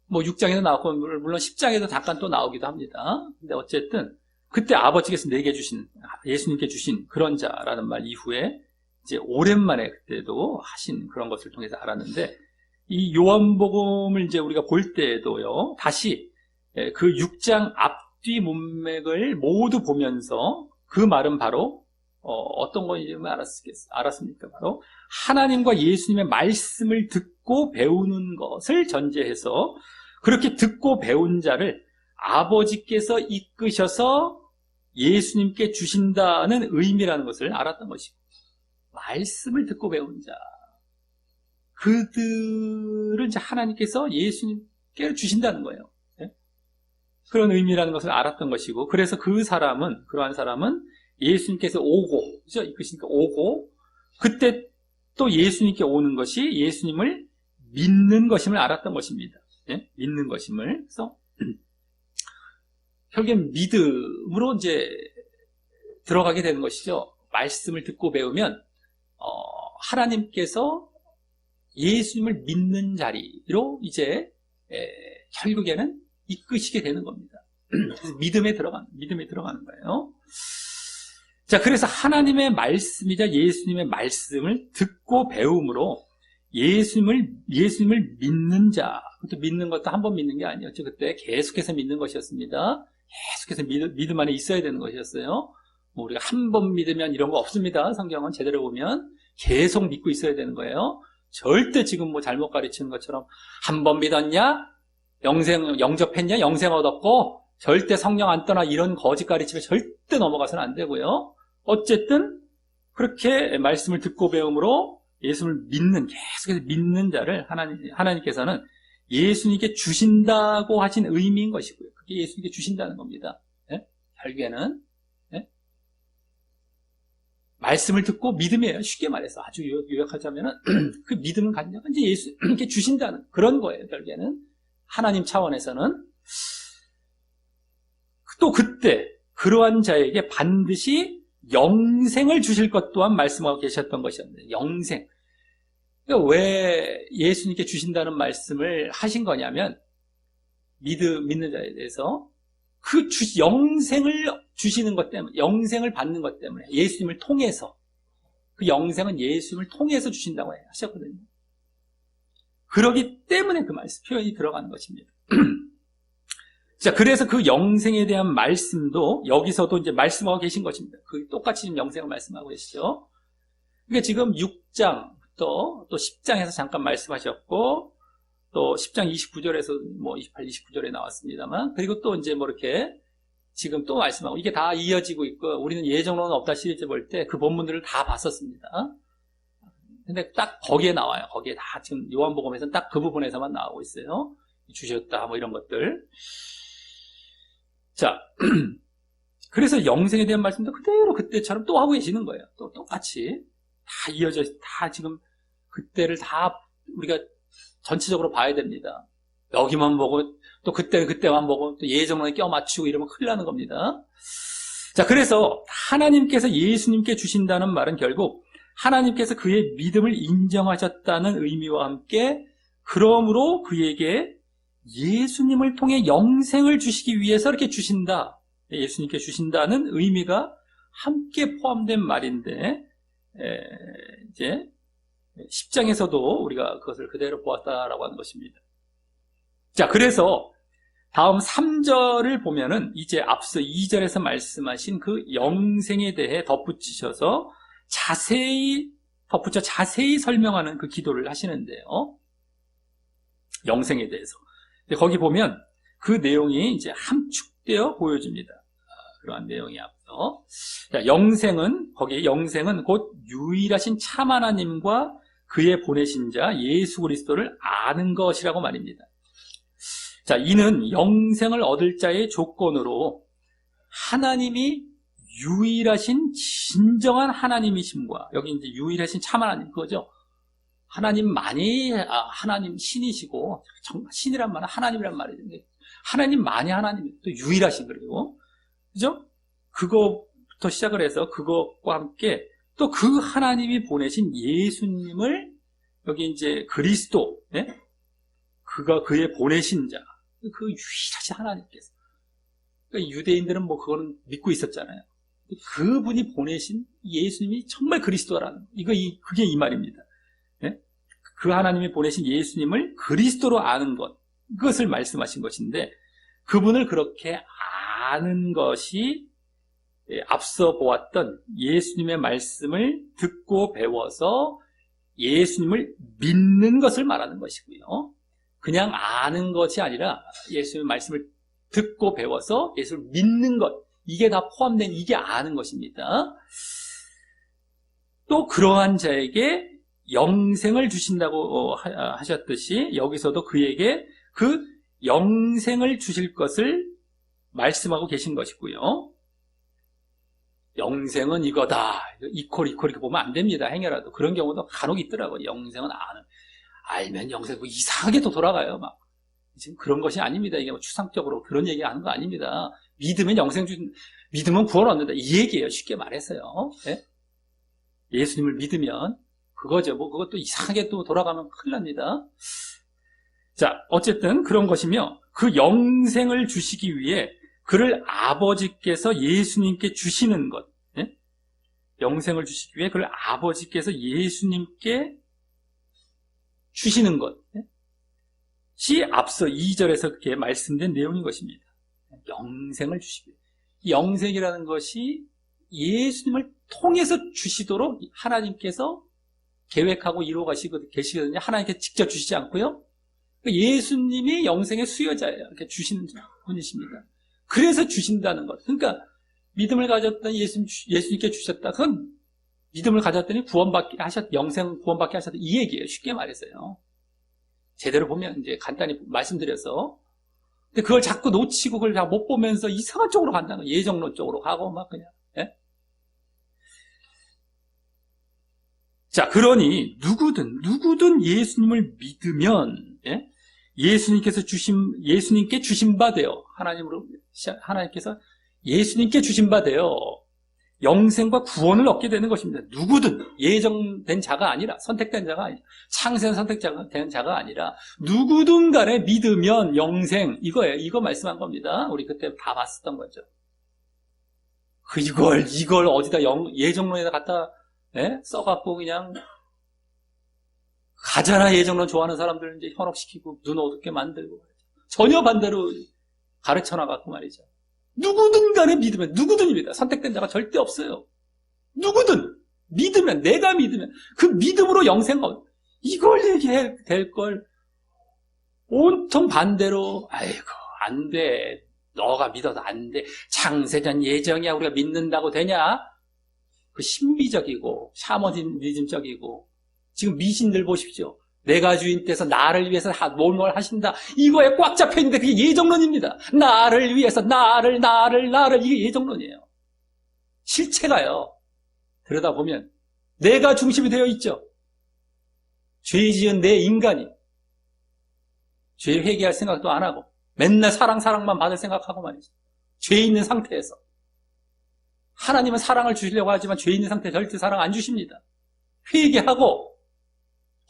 뭐 6장에도 나왔고 물론 10장에도 잠깐 또 나오기도 합니다. 근데 어쨌든 그때 아버지께서 내게 주신, 예수님께 주신 그런 자라는 말 이후에 이제 오랜만에 그때도 하신 그런 것을 통해서 알았는데, 이 요한복음을 이제 우리가 볼 때에도요, 다시 그 6장 앞뒤 문맥을 모두 보면서 그 말은 바로 어떤 건지 알았습니까? 바로 하나님과 예수님의 말씀을 듣고 배우는 것을 전제해서 그렇게 듣고 배운 자를 아버지께서 이끄셔서 예수님께 주신다는 의미라는 것을 알았던 것이고, 말씀을 듣고 배운 자, 그들을 이제 하나님께서 예수님께 주신다는 거예요. 네? 그런 의미라는 것을 알았던 것이고, 그래서 그러한 사람은 예수님께서 오고, 그죠? 이끄시니까 오고, 그때 또 예수님께 오는 것이 예수님을 믿는 것임을 알았던 것입니다. 네? 믿는 것임을. 그래서 결국엔 믿음으로 이제 들어가게 되는 것이죠. 말씀을 듣고 배우면 하나님께서 예수님을 믿는 자리로 이제 결국에는 이끄시게 되는 겁니다. 그래서 믿음에 들어가는 거예요. 자, 그래서 하나님의 말씀이자 예수님의 말씀을 듣고 배움으로 예수님을 믿는 자, 그것도 믿는 것도 한 번 믿는 게 아니었죠. 그때 계속해서 믿는 것이었습니다. 계속해서 믿음 안에 있어야 되는 것이었어요. 뭐 우리가 한 번 믿으면 이런 거 없습니다. 성경은 제대로 보면 계속 믿고 있어야 되는 거예요. 절대 지금 뭐 잘못 가르치는 것처럼 한 번 믿었냐? 영접했냐? 영생 얻었고 절대 성령 안 떠나 이런 거짓 가르침에 절대 넘어가서는 안 되고요. 어쨌든 그렇게 말씀을 듣고 배움으로 예수님을 계속해서 믿는 자를 하나님께서는 예수님께 주신다고 하신 의미인 것이고요. 그게 예수님께 주신다는 겁니다. 예? 결국에는 말씀을 듣고 믿음이에요. 쉽게 말해서 아주 요약하자면은 그 믿음을 갖는 건 이제 예수님께 주신다는 그런 거예요. 결국에는 하나님 차원에서는 또 그때 그러한 자에게 반드시 영생을 주실 것 또한 말씀하고 계셨던 것이었는데 영생. 그러니까 왜 예수님께 주신다는 말씀을 하신 거냐면 믿는 자에 대해서 그 영생을 주시는 것 때문에 영생을 받는 것 때문에 예수님을 통해서 그 영생은 예수님을 통해서 주신다고 하셨거든요. 그러기 때문에 그 말씀 표현이 들어가는 것입니다. 자, 그래서 그 영생에 대한 말씀도 여기서도 이제 말씀하고 계신 것입니다. 그 똑같이 지금 영생을 말씀하고 계시죠. 그러니까 지금 6장부터 또 10장에서 잠깐 말씀하셨고 또 10장 29절에서 뭐 28, 29절에 나왔습니다만 그리고 또 이제 뭐 이렇게 지금 또 말씀하고 이게 다 이어지고 있고 우리는 예정론은 없다 시리즈 볼 때 그 본문들을 다 봤었습니다. 근데 딱 거기에 나와요. 거기에 다 지금 요한복음에서는 딱 그 부분에서만 나오고 있어요. 주셨다 뭐 이런 것들. 자, 그래서 영생에 대한 말씀도 그대로 그때처럼 또 하고 계시는 거예요. 또 똑같이 다 이어져 다 지금 그때를 다 우리가 전체적으로 봐야 됩니다. 여기만 보고 또 그때만 보고 또 예정론에 껴 맞추고 이러면 큰일 나는 겁니다. 자, 그래서 하나님께서 예수님께 주신다는 말은 결국 하나님께서 그의 믿음을 인정하셨다는 의미와 함께 그러므로 그에게 예수님을 통해 영생을 주시기 위해서 이렇게 주신다. 예수님께 주신다는 의미가 함께 포함된 말인데 이제 10장에서도 우리가 그것을 그대로 보았다라고 하는 것입니다. 자, 그래서 다음 3절을 보면은 이제 앞서 2절에서 말씀하신 그 영생에 대해 덧붙이셔서 자세히 설명하는 그 기도를 하시는데요. 영생에 대해서. 거기 보면 그 내용이 이제 함축되어 보여집니다. 그러한 내용이 앞서. 자, 영생은 곧 유일하신 참 하나님과 그의 보내신 자 예수 그리스도를 아는 것이라고 말입니다. 자, 이는 영생을 얻을 자의 조건으로 하나님이 유일하신 진정한 하나님이심과 여기 이제 유일하신 참 하나님 그거죠. 하나님만이 하나님 신이시고 신이란 말은 하나님이란 말이죠. 하나님만이 하나님 또 유일하신 그리고 그죠? 그거부터 시작을 해서 그것과 함께 또 그 하나님이 보내신 예수님을 여기 이제 그리스도 그의 보내신 자 그 유일하신 하나님께서 그러니까 유대인들은 뭐 그거는 믿고 있었잖아요. 그분이 보내신 예수님이 정말 그리스도라는 그게 이 말입니다. 그 하나님이 보내신 예수님을 그리스도로 아는 것 그것을 말씀하신 것인데 그분을 그렇게 아는 것이 앞서 보았던 예수님의 말씀을 듣고 배워서 예수님을 믿는 것을 말하는 것이고요. 그냥 아는 것이 아니라 예수님의 말씀을 듣고 배워서 예수를 믿는 것 이게 다 포함된 이게 아는 것입니다. 또 그러한 자에게 영생을 주신다고 하셨듯이 여기서도 그에게 그 영생을 주실 것을 말씀하고 계신 것이고요. 영생은 이거다. 이퀄 이렇게 보면 안 됩니다. 행여라도. 그런 경우도 간혹 있더라고요. 영생은 알면 영생 뭐 이상하게 또 돌아가요. 막. 지금 그런 것이 아닙니다. 이게 뭐 추상적으로 그런 얘기 하는 거 아닙니다. 믿으면 믿으면 구원 얻는다. 이 얘기예요. 쉽게 말해서요. 네? 예수님을 믿으면 그거죠. 뭐 그것도 이상하게 또 돌아가면 큰일 납니다. 자, 어쨌든 그런 것이며 그 영생을 주시기 위해 그를 아버지께서 예수님께 주시는 것, 예? 영생을 주시기 위해 그를 아버지께서 예수님께 주시는 것이 앞서 2절에서 그렇게 말씀된 내용인 것입니다. 영생을 주시기 위해. 이 영생이라는 것이 예수님을 통해서 주시도록 하나님께서 계획하고 이루어 가시고 계시거든요. 하나님께 직접 주시지 않고요. 예수님이 영생의 수여자예요. 이렇게 주시는 분이십니다. 그래서 주신다는 것. 그러니까 믿음을 가졌더니 예수님께 주셨다. 그건 믿음을 가졌더니 영생 구원받게 하셨다. 이 얘기예요. 쉽게 말해서요. 제대로 보면 이제 간단히 말씀드려서. 근데 그걸 자꾸 놓치고 그걸 다 못 보면서 이상한 쪽으로 간다는 거예요. 예정론 쪽으로 가고 막 그냥. 예? 자, 그러니 누구든 예수님을 믿으면, 예? 예수님께 주신 바 되어, 하나님께서 예수님께 주신 바 되어 영생과 구원을 얻게 되는 것입니다. 누구든 예정된 자가 아니라, 선택된 자가 아니라, 창세한 선택자가 된 자가 아니라 누구든 간에 믿으면 영생, 이거예요. 이거 말씀한 겁니다. 우리 그때 다 봤었던 거죠. 이걸 어디다 예정론에다 갖다 써갖고 그냥 가짜나 예정론 좋아하는 사람들 이제 현혹시키고 눈 어둡게 만들고 전혀 반대로 가르쳐 나갔고 말이죠. 누구든 간에 믿으면, 누구든입니다. 선택된 자가 절대 없어요. 누구든 믿으면, 내가 믿으면 그 믿음으로 영생을, 이걸 얘기해야 될 걸 온통 반대로, 아이고 안 돼, 너가 믿어도 안 돼, 창세전 예정이야, 우리가 믿는다고 되냐? 그 신비적이고 샤머니즘적이고, 지금 미신들 보십시오. 내가 주인 떼서 나를 위해서 뭘 하신다. 이거에 꽉 잡혀있는데 그게 예정론입니다. 나를 위해서 나를 이게 예정론이에요. 실체가요. 들여다보면 내가 중심이 되어 있죠. 죄 지은 내 인간이 죄 회개할 생각도 안 하고 맨날 사랑만 받을 생각하고 말이죠. 죄 있는 상태에서. 하나님은 사랑을 주시려고 하지만 죄 있는 상태에 절대 사랑 안 주십니다. 회개하고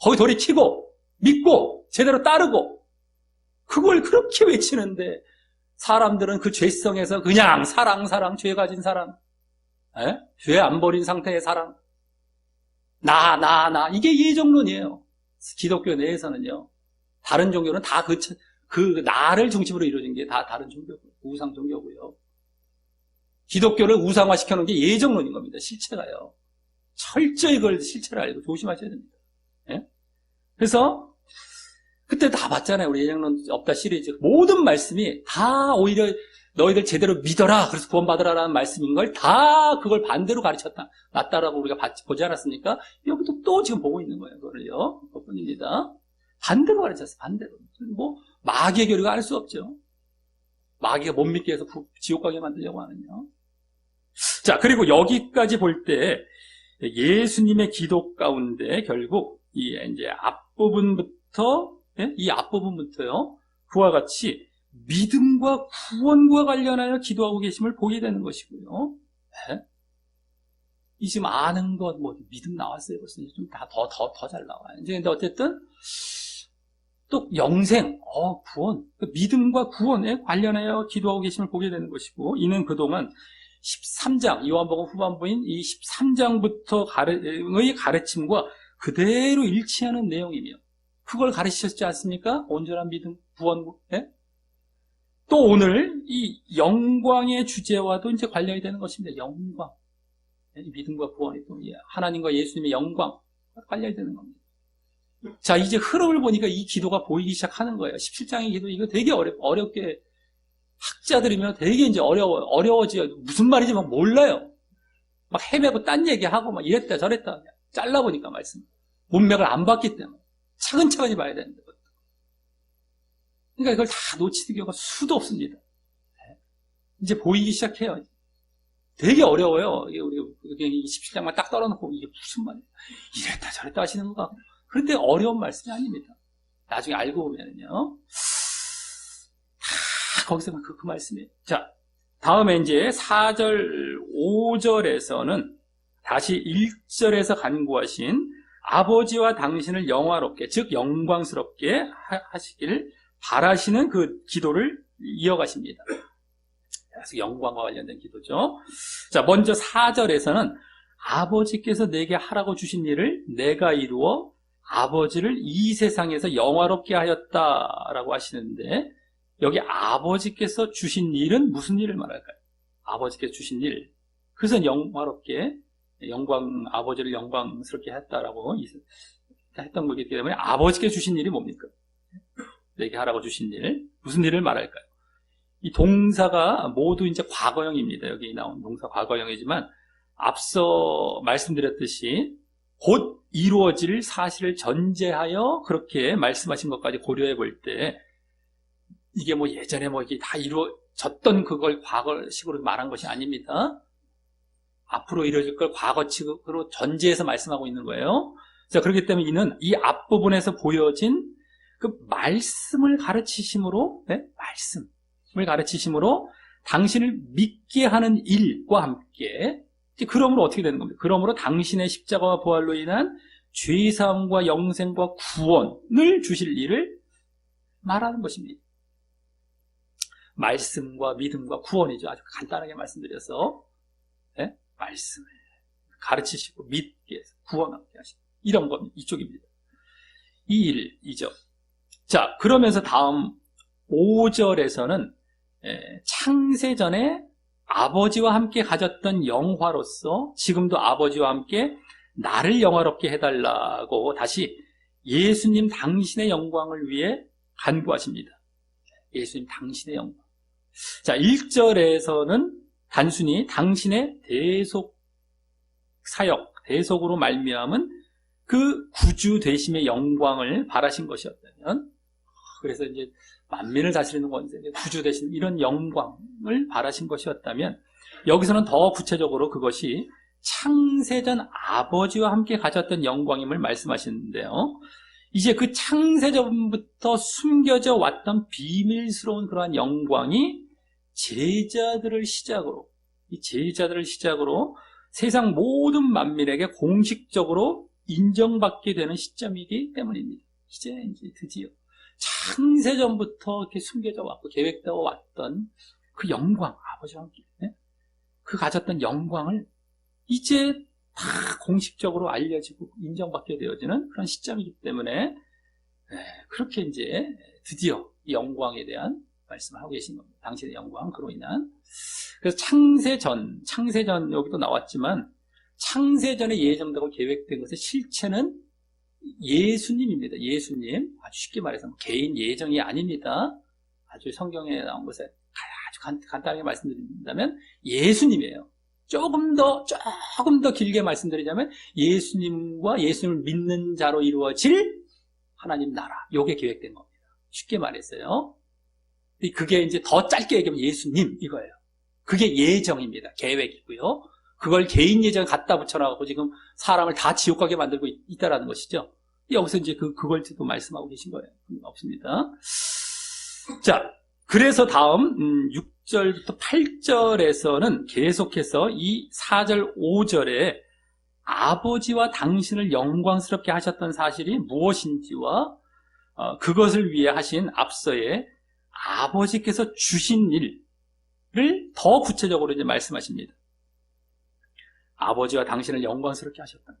거기 돌이키고 믿고 제대로 따르고 그걸 그렇게 외치는데 사람들은 그 죄성에서 그냥 사랑 죄 가진 사람, 죄 안 버린 상태의 사랑, 나 이게 예정론이에요. 기독교 내에서는요. 다른 종교는 다 그 나를 중심으로 이루어진 게 다 다른 종교고요. 우상 종교고요. 기독교를 우상화시켜놓은 게 예정론인 겁니다. 실체가요. 철저히 그걸 실체를 알고 조심하셔야 됩니다. 예? 그래서 그때 다 봤잖아요. 우리 예정론 없다 시리즈. 모든 말씀이 다 오히려 너희들 제대로 믿어라, 그래서 구원받으라라는 말씀인 걸 다 그걸 반대로 가르쳤다. 맞다라고 우리가 보지 않았습니까? 여기도 또 지금 보고 있는 거예요. 그걸요. 그뿐입니다. 반대로 가르쳤어요. 반대로. 뭐 마귀의 교리가 알 수 없죠. 마귀가 못 믿게 해서 지옥 가게 만들려고 하는요. 자, 그리고 여기까지 볼 때 예수님의 기도 가운데 결국 이제 앞부분부터요. 그와 같이 믿음과 구원과 관련하여 기도하고 계심을 보게 되는 것이고요. 네? 이 지금 아는 것, 믿음 나왔어요. 벌써 좀 다 더 잘 나와요. 이제 근데 어쨌든 또 영생, 구원, 믿음과 구원에 관련하여 기도하고 계심을 보게 되는 것이고, 이는 그동안 13장, 요한복음 후반부인 이 13장부터의 가르침과 그대로 일치하는 내용이며, 그걸 가르치셨지 않습니까? 온전한 믿음, 구원, 예? 또 오늘 이 영광의 주제와도 이제 관련이 되는 것입니다. 영광. 믿음과 구원이 또 하나님과 예수님의 영광 관련이 되는 겁니다. 자, 이제 흐름을 보니까 이 기도가 보이기 시작하는 거예요. 17장의 기도, 이거 되게 어렵게, 학자들이면 되게 이제 어려워져요. 무슨 말인지 막 몰라요. 막 헤매고 딴 얘기하고 막 이랬다 저랬다. 잘라보니까 말씀. 문맥을 안 봤기 때문에. 차근차근히 봐야 되는데. 그러니까 이걸 다 놓치는 경우가 수도 없습니다. 이제 보이기 시작해요. 되게 어려워요. 우리 17장만 딱 떨어놓고 이게 무슨 말이에요. 이랬다 저랬다 하시는 거가. 그런데 어려운 말씀이 아닙니다. 나중에 알고 보면은요. 다 거기서 그 말씀이에요. 자, 다음에 이제 4절, 5절에서는 다시 1절에서 간구하신 아버지와 당신을 영화롭게, 즉 영광스럽게 하시기를 바라시는 그 기도를 이어가십니다. 그래서 영광과 관련된 기도죠. 자, 먼저 4절에서는 아버지께서 내게 하라고 주신 일을 내가 이루어 아버지를 이 세상에서 영화롭게 하였다라고 하시는데, 여기 아버지께서 주신 일은 무슨 일을 말할까요? 아버지께서 주신 일. 그것은 영화롭게, 아버지를 영광스럽게 했다라고 했던 거기 때문에 아버지께서 주신 일이 뭡니까? 내게 하라고 주신 일. 무슨 일을 말할까요? 이 동사가 모두 이제 과거형입니다. 여기 나온 동사 과거형이지만, 앞서 말씀드렸듯이 곧 이루어질 사실을 전제하여 그렇게 말씀하신 것까지 고려해 볼 때, 이게 뭐 예전에 뭐 이게 다 이루어졌던 그걸 과거식으로 말한 것이 아닙니다. 앞으로 이루어질 걸 과거식으로 전제해서 말씀하고 있는 거예요. 자, 그렇기 때문에 이는 이 앞부분에서 보여진 그 말씀을 가르치심으로, 말씀을 가르치심으로 당신을 믿게 하는 일과 함께, 그러므로 어떻게 되는 겁니까? 그러므로 당신의 십자가와 부활로 인한 죄사함과 영생과 구원을 주실 일을 말하는 것입니다. 말씀과 믿음과 구원이죠. 아주 간단하게 말씀드려서, 말씀을 가르치시고 믿게 해서 구원하게 하시고, 이런 겁니다. 이쪽입니다. 이 일이죠. 자, 그러면서 다음 5절에서는 창세전에 아버지와 함께 가졌던 영화로서 지금도 아버지와 함께 나를 영화롭게 해달라고 다시 예수님 당신의 영광을 위해 간구하십니다. 예수님 당신의 영광. 자, 1절에서는 단순히 당신의 대속 사역, 대속으로 말미암은 그 구주 되심의 영광을 바라신 것이었다면, 그래서 이제 만민을 다스리는 원세, 구주 되신 이런 영광을 바라신 것이었다면, 여기서는 더 구체적으로 그것이 창세전 아버지와 함께 가졌던 영광임을 말씀하시는데요. 이제 그 창세전부터 숨겨져 왔던 비밀스러운 그러한 영광이 제자들을 시작으로 세상 모든 만민에게 공식적으로 인정받게 되는 시점이기 때문입니다. 이제 드디어 창세전부터 이렇게 숨겨져 왔고 계획되어 왔던 그 영광, 아버지와 함께 그 가졌던 영광을 이제 다 공식적으로 알려지고 인정받게 되어지는 그런 시점이기 때문에, 그렇게 이제 드디어 이 영광에 대한 말씀을 하고 계신 겁니다. 당신의 영광, 그로 인한. 그래서 창세전 여기도 나왔지만, 창세전에 예정되고 계획된 것의 실체는 예수님입니다. 예수님. 아주 쉽게 말해서 개인 예정이 아닙니다. 아주 성경에 나온 것에 아주 간단하게 말씀드린다면 예수님이에요. 조금 더 길게 말씀드리자면 예수님과 예수님을 믿는 자로 이루어질 하나님 나라. 요게 계획된 겁니다. 쉽게 말했어요. 그게 이제 더 짧게 얘기하면 예수님 이거예요. 그게 예정입니다. 계획이고요. 그걸 개인 예정에 갖다 붙여놔갖고 지금 사람을 다 지옥 가게 만들고 있다라는 것이죠. 여기서 이제 그걸 또 말씀하고 계신 거예요. 없습니다. 자, 그래서 다음 6절부터 8절에서는 계속해서 이 4절, 5절에 아버지와 당신을 영광스럽게 하셨던 사실이 무엇인지와 그것을 위해 하신 앞서의 아버지께서 주신 일을 더 구체적으로 이제 말씀하십니다. 아버지와 당신을 영광스럽게 하셨다.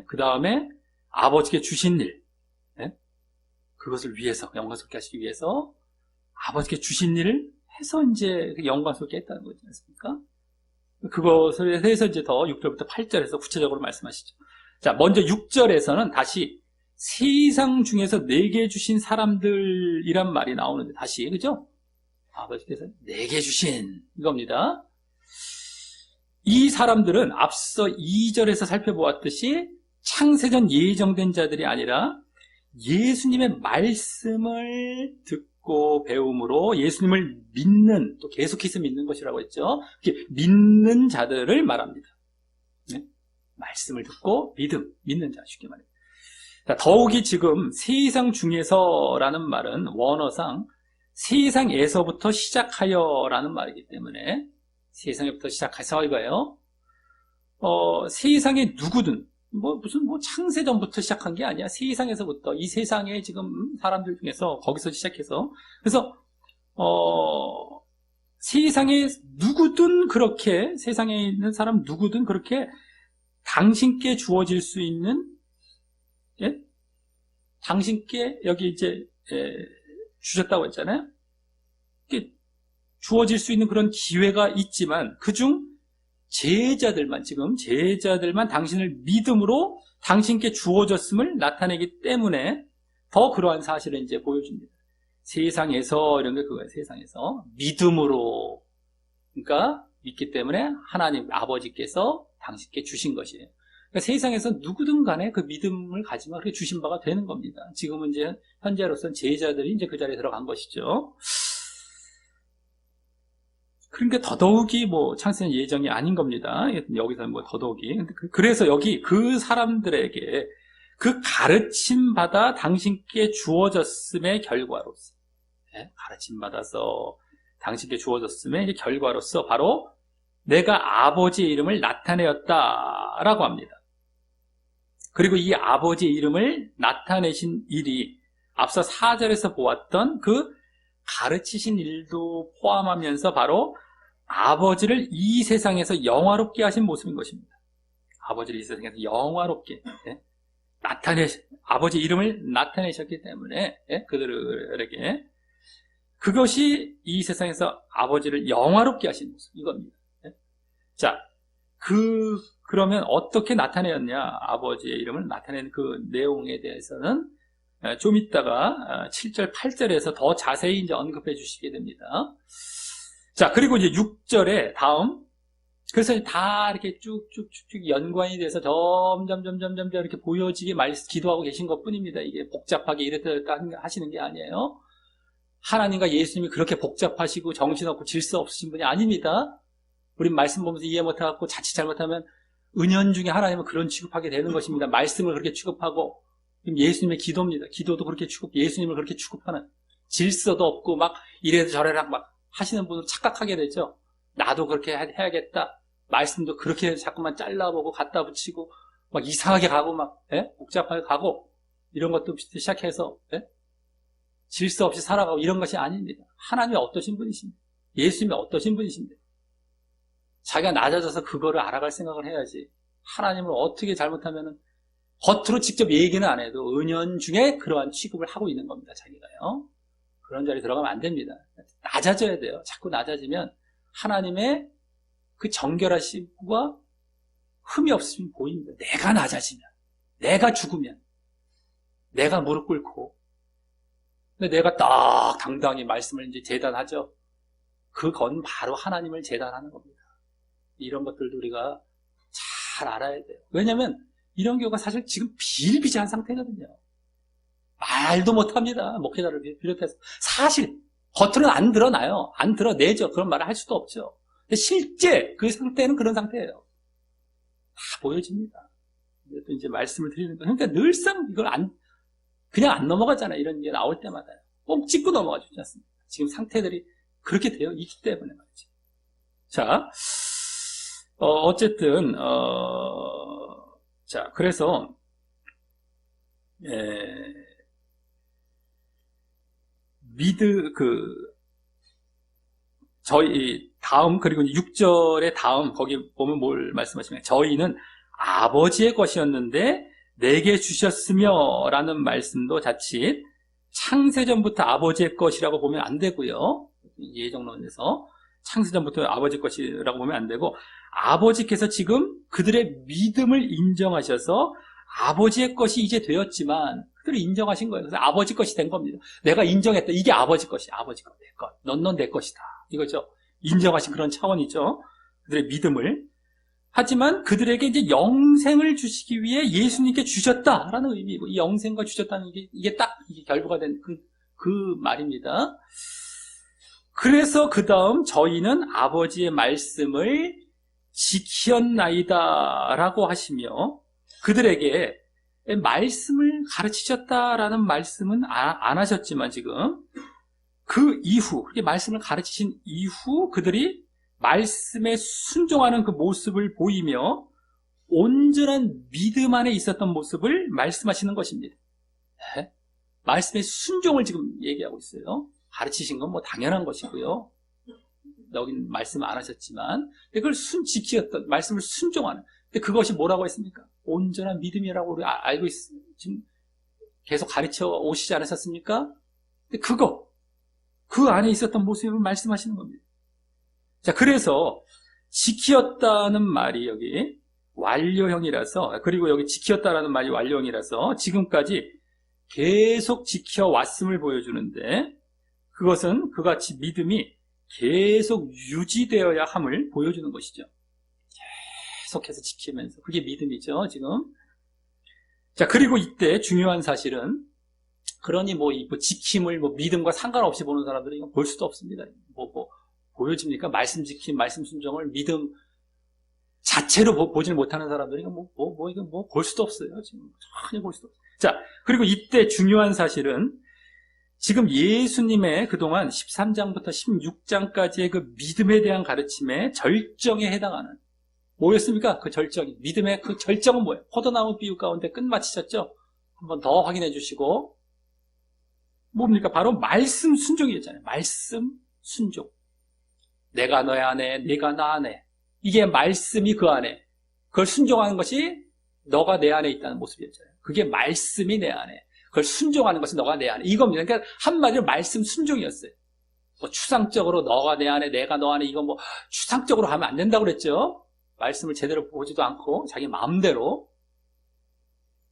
그 다음에 아버지께 주신 일, 그것을 위해서, 영광스럽게 하시기 위해서 아버지께 주신 일을 해서 이제 영광스럽게 했다는 거지 않습니까? 그것을 해서 이제 더 6절부터 8절에서 구체적으로 말씀하시죠. 자, 먼저 6절에서는 다시 세상 중에서 내게 주신 사람들이란 말이 나오는데, 다시, 그죠? 아버지께서 내게 주신 이겁니다. 이 사람들은 앞서 2절에서 살펴보았듯이 창세전 예정된 자들이 아니라 예수님의 말씀을 듣고 배움으로 예수님을 믿는, 또 계속해서 믿는 것이라고 했죠. 믿는 자들을 말합니다. 말씀을 듣고 믿는 자, 쉽게 말해요. 더욱이 지금 세상 중에서라는 말은 원어상 세상에서부터 시작하여라는 말이기 때문에 세상에부터 시작해서 이거예요. 세상의 누구든 무슨 창세전부터 시작한 게 아니야. 세상에서부터, 이 세상에 지금 사람들 중에서 거기서 시작해서. 그래서, 세상에 누구든 그렇게, 세상에 있는 사람 누구든 그렇게 당신께 주어질 수 있는, 예? 당신께 여기 이제, 주셨다고 했잖아요. 이게 주어질 수 있는 그런 기회가 있지만, 그중 제자들만 당신을 믿음으로 당신께 주어졌음을 나타내기 때문에 더 그러한 사실을 이제 보여줍니다. 세상에서, 이런 게 그거예요. 세상에서 믿음으로, 그러니까 믿기 때문에 하나님 아버지께서 당신께 주신 것이에요. 그러니까 세상에서 누구든 간에 그 믿음을 가지면 그렇게 주신 바가 되는 겁니다. 지금은 이제 현재로서는 제자들이 이제 그 자리에 들어간 것이죠. 그러니까 더더욱이 창세는 예정이 아닌 겁니다. 여기서는 더더욱이. 그래서 여기 그 사람들에게 그 가르침 받아 당신께 주어졌음의 결과로서, 가르침 받아서 당신께 주어졌음의 결과로서 바로 내가 아버지의 이름을 나타내었다라고 합니다. 그리고 이 아버지의 이름을 나타내신 일이 앞서 4절에서 보았던 그 가르치신 일도 포함하면서 바로 아버지를 이 세상에서 영화롭게 하신 모습인 것입니다. 아버지를 이 세상에서 영화롭게 아버지 이름을 나타내셨기 때문에 그들에게 그것이 이 세상에서 아버지를 영화롭게 하신 모습, 이겁니다. 자, 그러면 어떻게 나타내었냐? 아버지의 이름을 나타낸 그 내용에 대해서는 좀 이따가 7절, 8절에서 더 자세히 이제 언급해 주시게 됩니다. 자, 그리고 이제 6절에 다음, 그래서 다 이렇게 쭉쭉쭉쭉 연관이 돼서 점점 이렇게 보여지게 기도하고 계신 것 뿐입니다. 이게 복잡하게 이랬다 하시는 게 아니에요. 하나님과 예수님이 그렇게 복잡하시고 정신없고 질서 없으신 분이 아닙니다. 우린 말씀 보면서 이해 못하고 자칫 잘못하면 은연중에 하나님은 그런 취급하게 되는 것입니다. 말씀을 그렇게 취급하고, 예수님의 기도입니다. 기도도 그렇게 예수님을 그렇게 취급하는, 질서도 없고 막 이래도 저래라 막 하시는 분은 착각하게 되죠. 나도 그렇게 해야겠다. 말씀도 그렇게 자꾸만 잘라보고 갖다 붙이고 막 이상하게 가고 막 복잡하게 가고 이런 것도 시작해서 질서 없이 살아가고 이런 것이 아닙니다. 하나님이 어떠신 분이십니까? 예수님이 어떠신 분이십니까? 자기가 낮아져서 그거를 알아갈 생각을 해야지. 하나님을 어떻게 잘못하면은 겉으로 직접 얘기는 안 해도 은연중에 그러한 취급을 하고 있는 겁니다. 자기가요. 그런 자리에 들어가면 안 됩니다. 낮아져야 돼요. 자꾸 낮아지면 하나님의 그 정결하심과 흠이 없으면 보입니다. 내가 낮아지면, 내가 죽으면, 내가 무릎 꿇고, 근데 내가 딱 당당히 말씀을 이제 재단하죠. 그건 바로 하나님을 재단하는 겁니다. 이런 것들도 우리가 잘 알아야 돼요. 왜냐하면 이런 경우가 사실 지금 비일비재한 상태거든요. 말도 못합니다. 목회자를 비롯해서. 사실 겉으로는 안 드러나요. 안 드러내죠. 그런 말을 할 수도 없죠. 근데 실제 그 상태는 그런 상태예요. 다 보여집니다. 또 이제 말씀을 드리는 거. 그러니까 늘상 이걸 그냥 안 넘어가잖아요. 이런 게 나올 때마다. 꼭 짚고 넘어가 주지 않습니까? 지금 상태들이 그렇게 되어 있기 때문에 말이죠. 자, 어쨌든, 자, 그래서, 저희, 다음, 그리고 6절의 다음, 거기 보면 뭘 말씀하시면, 저희는 아버지의 것이었는데, 내게 주셨으며, 라는 말씀도 자칫, 창세전부터 아버지의 것이라고 보면 안 되고요. 예정론에서, 창세전부터 아버지 것이라고 보면 안 되고, 아버지께서 지금 그들의 믿음을 인정하셔서 아버지의 것이 이제 되었지만 그들이 인정하신 거예요. 그래서 아버지 것이 된 겁니다. 내가 인정했다. 이게 아버지 것이야. 아버지 것, 내 것. 넌 내 것이다. 이거죠. 인정하신 그런 차원이죠. 그들의 믿음을. 하지만 그들에게 이제 영생을 주시기 위해 예수님께 주셨다라는 의미고, 이 영생과 주셨다는 게 이게 딱 이게 결부가 된 그 말입니다. 그래서 그 다음 저희는 아버지의 말씀을 지키었나이다 라고 하시며, 그들에게 말씀을 가르치셨다라는 말씀은 안 하셨지만 지금 그 이후, 그렇게 말씀을 가르치신 이후 그들이 말씀에 순종하는 그 모습을 보이며 온전한 믿음 안에 있었던 모습을 말씀하시는 것입니다. 네? 말씀의 순종을 지금 얘기하고 있어요. 가르치신 건 뭐 당연한 것이고요. 여긴 말씀 안 하셨지만 그걸 지키었던 말씀을 순종하는. 근데 그것이 뭐라고 했습니까? 온전한 믿음이라고 우리 알고 지금 계속 가르쳐 오시지 않으셨습니까? 근데 그 안에 있었던 모습을 말씀하시는 겁니다. 자, 그래서 지키었다는 말이 여기 완료형이라서, 그리고 여기 지키었다라는 말이 완료형이라서 지금까지 계속 지켜왔음을 보여주는데, 그것은 그같이 믿음이 계속 유지되어야 함을 보여주는 것이죠. 계속해서 지키면서. 그게 믿음이죠, 지금. 자, 그리고 이때 중요한 사실은, 그러니 지킴을 믿음과 상관없이 보는 사람들은 이건 볼 수도 없습니다. 보여집니까? 말씀 지킴, 말씀 순종을 믿음 자체로 보질 못하는 사람들이 이건 볼 수도 없어요. 지금 전혀 볼 수도 없어요. 자, 그리고 이때 중요한 사실은 지금 예수님의 그동안 13장부터 16장까지의 그 믿음에 대한 가르침의 절정에 해당하는 뭐였습니까? 그 절정이. 믿음의 그 절정은 뭐예요? 포도나무 비유 가운데 끝마치셨죠? 한번 더 확인해 주시고. 뭡니까? 바로 말씀 순종이었잖아요. 말씀 순종. 내가 너의 안에, 네가 나 안에. 이게 말씀이 그 안에. 그걸 순종하는 것이 너가 내 안에 있다는 모습이었잖아요. 그게 말씀이 내 안에. 그걸 순종하는 것이 너가 내 안에. 이겁니다. 그러니까 한마디로 말씀 순종이었어요. 추상적으로 너가 내 안에, 내가 너 안에, 이건 추상적으로 하면 안 된다고 그랬죠? 말씀을 제대로 보지도 않고 자기 마음대로.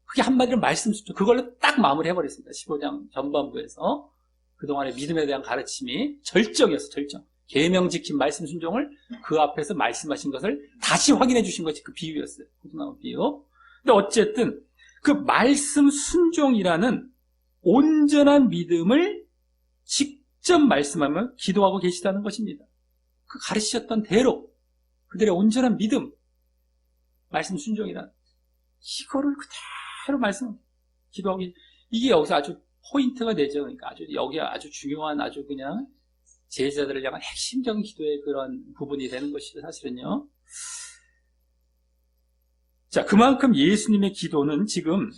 그게 한마디로 말씀 순종. 그걸로 딱 마무리해버렸습니다. 15장 전반부에서. 그동안의 믿음에 대한 가르침이 절정이었어, 절정. 계명 지킨 말씀 순종을 그 앞에서 말씀하신 것을 다시 확인해 주신 것이 그 비유였어요. 포도나무 비유. 근데 어쨌든 그 말씀 순종이라는 온전한 믿음을 직접 말씀하며 기도하고 계시다는 것입니다. 그 가르치셨던 대로 그들의 온전한 믿음, 말씀 순종이라는 이거를 그대로 기도하고 이게 여기서 아주 포인트가 되죠. 그러니까 여기 아주 중요한 아주 그냥 제자들을 향한 핵심적인 기도의 그런 부분이 되는 것이죠, 사실은요. 자, 그만큼 예수님의 기도는 지금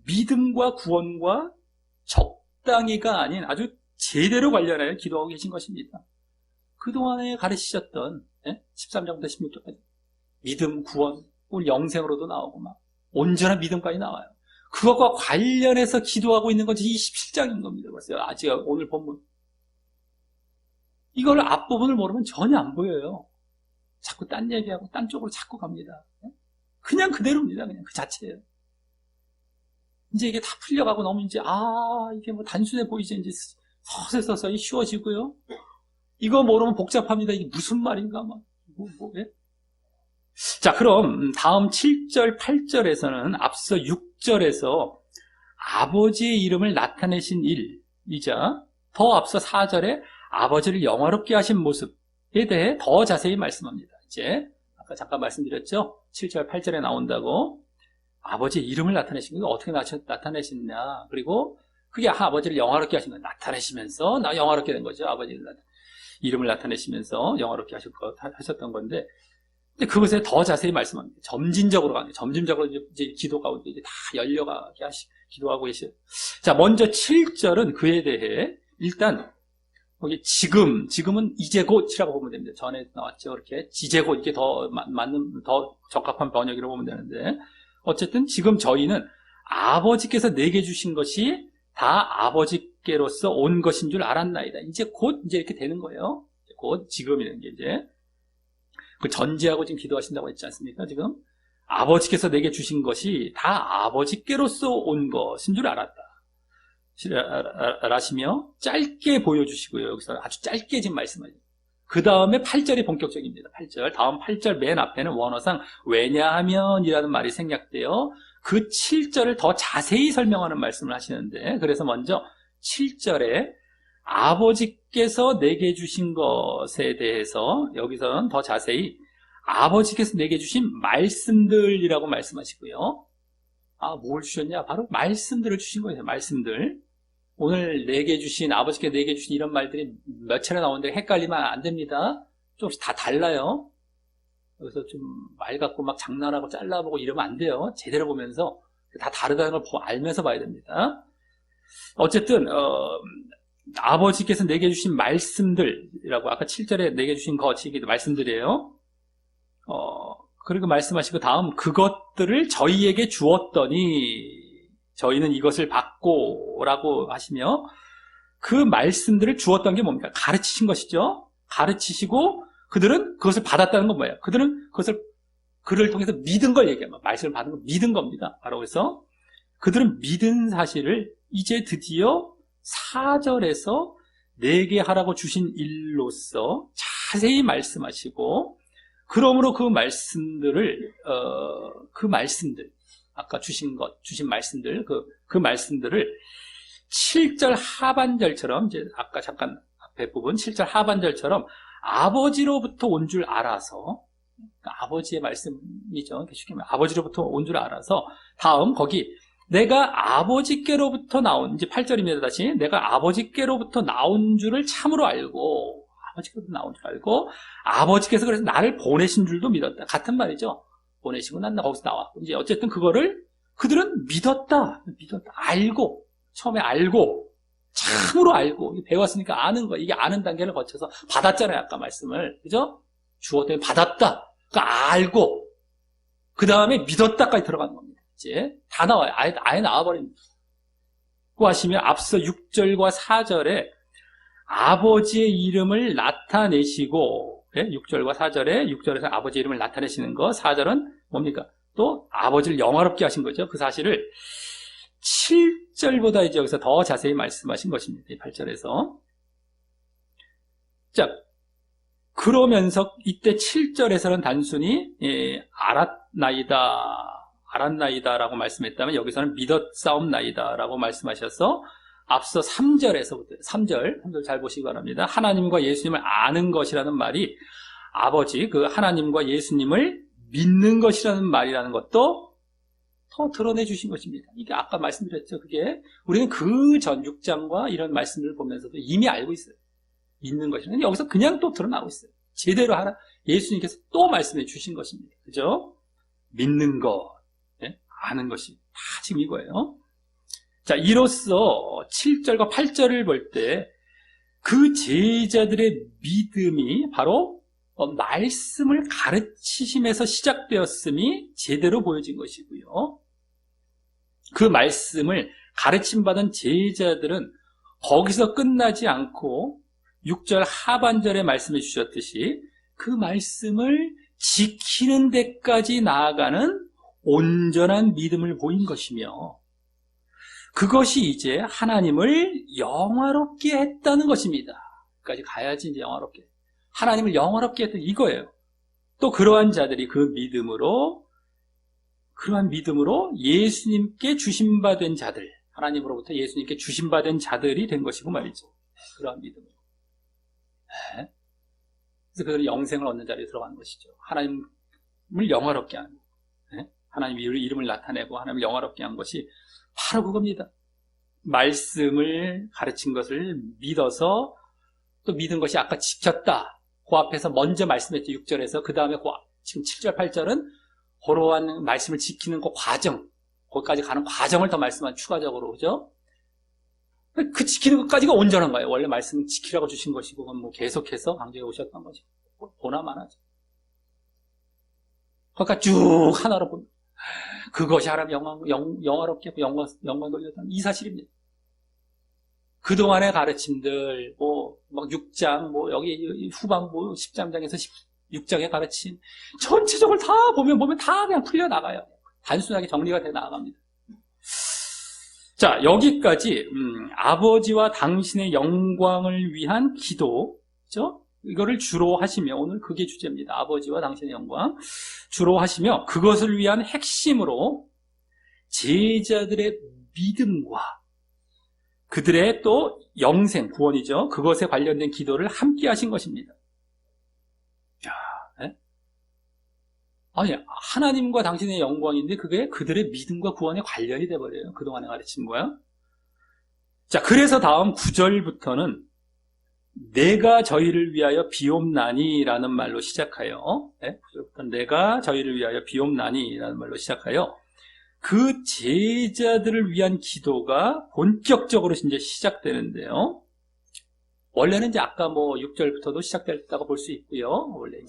믿음과 구원과 적당히가 아닌 아주 제대로 관련하여 기도하고 계신 것입니다. 그동안에 가르치셨던 13장부터 16장까지 믿음, 구원, 오늘 영생으로도 나오고 막 온전한 믿음까지 나와요. 그것과 관련해서 기도하고 있는 것이 27장인 겁니다. 벌써 아직 오늘 본문. 이걸 앞부분을 모르면 전혀 안 보여요. 자꾸 딴 얘기하고 딴 쪽으로 자꾸 갑니다. 그냥 그대로입니다. 그냥 그 자체예요. 이제 이게 다 풀려가고 너무 이제 이게 단순해 보이죠. 이제 서서히 쉬워지고요. 이거 모르면 복잡합니다. 이게 무슨 말인가 예? 자, 그럼 다음 7절, 8절에서는 앞서 6절에서 아버지의 이름을 나타내신 일이자 더 앞서 4절에 아버지를 영화롭게 하신 모습에 대해 더 자세히 말씀합니다. 이제 아까 잠깐 말씀드렸죠? 7절, 8절에 나온다고 아버지의 이름을 나타내신 게 어떻게 나타내시느냐. 그리고 그게 아버지를 영화롭게 하신 거예요. 나타내시면서 영화롭게 된 거죠. 아버지를 이름을 나타내시면서 영화롭게 하셨던 건데 근데 그것에 더 자세히 말씀합니다. 점진적으로 가는, 점진적으로 이제 기도 가운데 이제 다 열려가게 기도하고 계셔요. 자, 먼저 7절은 그에 대해 일단 거기 지금은 이제 곧이라고 보면 됩니다. 전에 나왔죠. 이렇게 이제 곧 이게 더 맞는 더 적합한 번역이라고 보면 되는데 어쨌든 지금 저희는 아버지께서 내게 주신 것이 다 아버지께로서 온 것인 줄 알았나이다. 이제 이렇게 되는 거예요. 곧 지금이라는 게 이제 그 전제하고 지금 기도하신다고 했지 않습니까? 지금 아버지께서 내게 주신 것이 다 아버지께로서 온 것인 줄 알았다. 라시며 짧게 보여주시고요. 여기서 아주 짧게 지금 말씀하죠. 그 다음에 8절이 본격적입니다. 8절. 다음 8절 맨 앞에는 원어상 왜냐하면 이라는 말이 생략되어 그 7절을 더 자세히 설명하는 말씀을 하시는데 그래서 먼저 7절에 아버지께서 내게 주신 것에 대해서 여기서는 더 자세히 아버지께서 내게 주신 말씀들이라고 말씀하시고요. 뭘 주셨냐? 바로 말씀들을 주신 거예요. 말씀들. 오늘 내게 주신, 아버지께 내게 주신 이런 말들이 몇 차례 나오는데 헷갈리면 안 됩니다. 조금씩 다 달라요. 여기서 좀 말 갖고 막 장난하고 잘라보고 이러면 안 돼요. 제대로 보면서 다 다르다는 걸 알면서 봐야 됩니다. 어쨌든 아버지께서 내게 주신 말씀들이라고 아까 7절에 내게 주신 거치기도 말씀들이에요. 그리고 말씀하시고 다음 그것들을 저희에게 주었더니 저희는 이것을 받고 라고 하시며 그 말씀들을 주었던 게 뭡니까? 가르치신 것이죠. 가르치시고 그들은 그것을 받았다는 건 뭐예요? 그들은 그를 통해서 믿은 걸 얘기해요. 말씀을 받은 걸 믿은 겁니다. 바로 그래서 그들은 믿은 사실을 이제 드디어 4절에서 내게 하라고 주신 일로서 자세히 말씀하시고 그러므로 그 말씀들 아까 주신 말씀들 그 말씀들을 7절 하반절처럼 이제 아까 잠깐 앞에 부분 7절 하반절처럼 아버지로부터 온 줄 알아서 아버지의 말씀이죠. 쉽게 말하면 아버지로부터 온 줄 알아서 다음 거기 내가 아버지께로부터 나온 이제 8절입니다. 다시 내가 아버지께로부터 나온 줄을 참으로 알고 아버지께로부터 나온 줄 알고 아버지께서 그래서 나를 보내신 줄도 믿었다. 같은 말이죠. 보내시고 난 거기서 나왔고 이제 어쨌든 그들은 믿었다. 알고 처음에 알고 참으로 알고 배웠으니까 아는 거 이게 아는 단계를 거쳐서 받았잖아요. 아까 말씀을 그죠? 주었더니 받았다. 그러니까 알고 그 다음에 믿었다까지 들어가는 겁니다. 이제 다 나와요. 아예 나와버립니다. 그 하시면 앞서 6절과 4절에 아버지의 이름을 나타내시고 6절과 4절에 6절에서 아버지의 이름을 나타내시는 거 4절은 뭡니까? 또 아버지를 영화롭게 하신 거죠. 그 사실을 7절보다 이제 여기서 더 자세히 말씀하신 것입니다. 8절에서 자 그러면서 이때 7절에서는 단순히 알았나이다라고 말씀했다면 여기서는 믿었사옵나이다라고 말씀하셔서 앞서 3절에서부터 3절 잘 보시기 바랍니다. 하나님과 예수님을 아는 것이라는 말이 아버지 그 하나님과 예수님을 믿는 것이라는 말이라는 것도 더 드러내 주신 것입니다. 이게 아까 말씀드렸죠. 그게 우리는 그 전 6장과 이런 말씀들을 보면서도 이미 알고 있어요. 믿는 것이라는 여기서 그냥 또 드러나고 있어요. 제대로 예수님께서 또 말씀해 주신 것입니다. 그죠? 믿는 것, 아는 것이 다 지금 이거예요. 자, 이로써 7절과 8절을 볼 때 그 제자들의 믿음이 바로 말씀을 가르치심에서 시작되었음이 제대로 보여진 것이고요. 그 말씀을 가르침받은 제자들은 거기서 끝나지 않고 6절 하반절에 말씀해 주셨듯이 그 말씀을 지키는 데까지 나아가는 온전한 믿음을 보인 것이며 그것이 이제 하나님을 영화롭게 했다는 것입니다. 까지 가야지 이제 영화롭게. 하나님을 영화롭게 했던 이거예요. 또 그러한 자들이 그러한 믿음으로 예수님께 주심받은 자들, 하나님으로부터 예수님께 주심받은 자들이 된 것이고 말이죠. 그러한 믿음으로. 그래서 그들은 영생을 얻는 자리에 들어가는 것이죠. 하나님을 영화롭게 하는, 하나님 이름을 나타내고 하나님을 영화롭게 한 것이 바로 그겁니다. 말씀을 가르친 것을 믿어서 또 믿은 것이 아까 지켰다. 그 앞에서 먼저 말씀했죠. 6절에서. 그 다음에 지금 7절, 8절은 그러한 말씀을 지키는 그 과정, 거기까지 가는 과정을 더 말씀한 추가적으로, 그죠? 그 지키는 것까지가 온전한 거예요. 원래 말씀 지키라고 주신 것이고, 그건 뭐 계속해서 강조해 오셨던 것이고, 보나마나죠. 그러니까 쭉 하나로 봅니다. 그것이 하나님 영화롭게 영광 돌렸다는 이 사실입니다. 그동안의 가르침들, 막 6장, 여기 후반부 13장에서 16장의 가르침, 전체적으로 다 보면 다 그냥 풀려나가요. 단순하게 정리가 돼 나갑니다. 자, 여기까지, 아버지와 당신의 영광을 위한 기도, 그죠? 이거를 주로 하시며, 오늘 그게 주제입니다. 아버지와 당신의 영광. 주로 하시며, 그것을 위한 핵심으로 제자들의 믿음과 그들의 또 영생, 구원이죠. 그것에 관련된 기도를 함께 하신 것입니다. 아니, 하나님과 당신의 영광인데 그게 그들의 믿음과 구원에 관련이 돼버려요. 그동안에 가르친 거야. 자, 그래서 다음 9절부터는 내가 저희를 위하여 비옵나니라는 말로 시작하여, 네? 내가 저희를 위하여 비옵나니라는 말로 시작하여 그 제자들을 위한 기도가 본격적으로 이제 시작되는데요. 원래는 이제 아까 6절부터도 시작됐다고 볼 수 있고요. 원래는.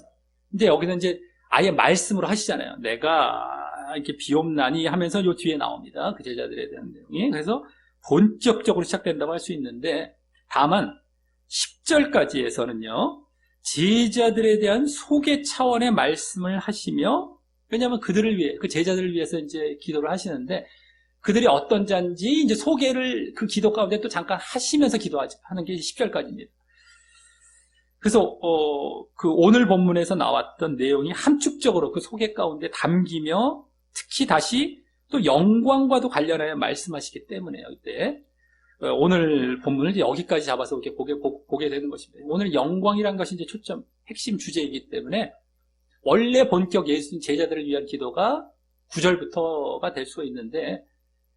근데 여기는 이제 아예 말씀으로 하시잖아요. 내가 이렇게 비옵나니 하면서 요 뒤에 나옵니다. 그 제자들에 대한 내용이. 그래서 본격적으로 시작된다고 할 수 있는데, 다만 10절까지에서는요, 제자들에 대한 소개 차원의 말씀을 하시며, 왜냐하면 그들을 위해, 그 제자들을 위해서 이제 기도를 하시는데, 그들이 어떤 자인지 이제 소개를 그 기도 가운데 또 잠깐 하시면서 기도하는 게 10절까지입니다. 그래서 그 오늘 본문에서 나왔던 내용이 함축적으로 그 소개 가운데 담기며, 특히 다시 또 영광과도 관련하여 말씀하시기 때문에요. 이때 오늘 본문을 여기까지 잡아서 이렇게 보게 되는 것입니다. 오늘 영광이라는 것이 이제 초점, 핵심 주제이기 때문에 원래 본격 예수님 제자들을 위한 기도가 9절부터가 될 수가 있는데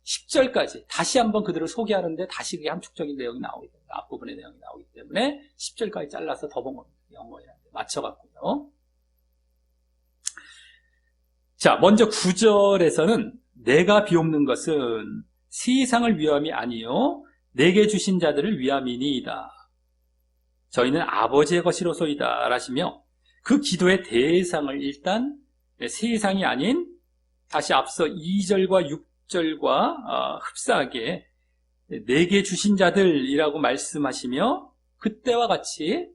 10절까지 다시 한번 그들을 소개하는데 다시 그게 함축적인 내용이 나오기 때문에, 앞부분의 내용이 나오기 때문에 10절까지 잘라서 더 본 겁니다. 영광이라는 데 맞춰갖고요. 자, 먼저 9절에서는 내가 비옵는 것은 세상을 위함이 아니요 내게 주신 자들을 위함이니이다. 저희는 아버지의 것이로소이다 라시며, 그 기도의 대상을 일단 세상이 아닌 다시 앞서 2절과 6절과 흡사하게 내게 주신 자들이라고 말씀하시며, 그때와 같이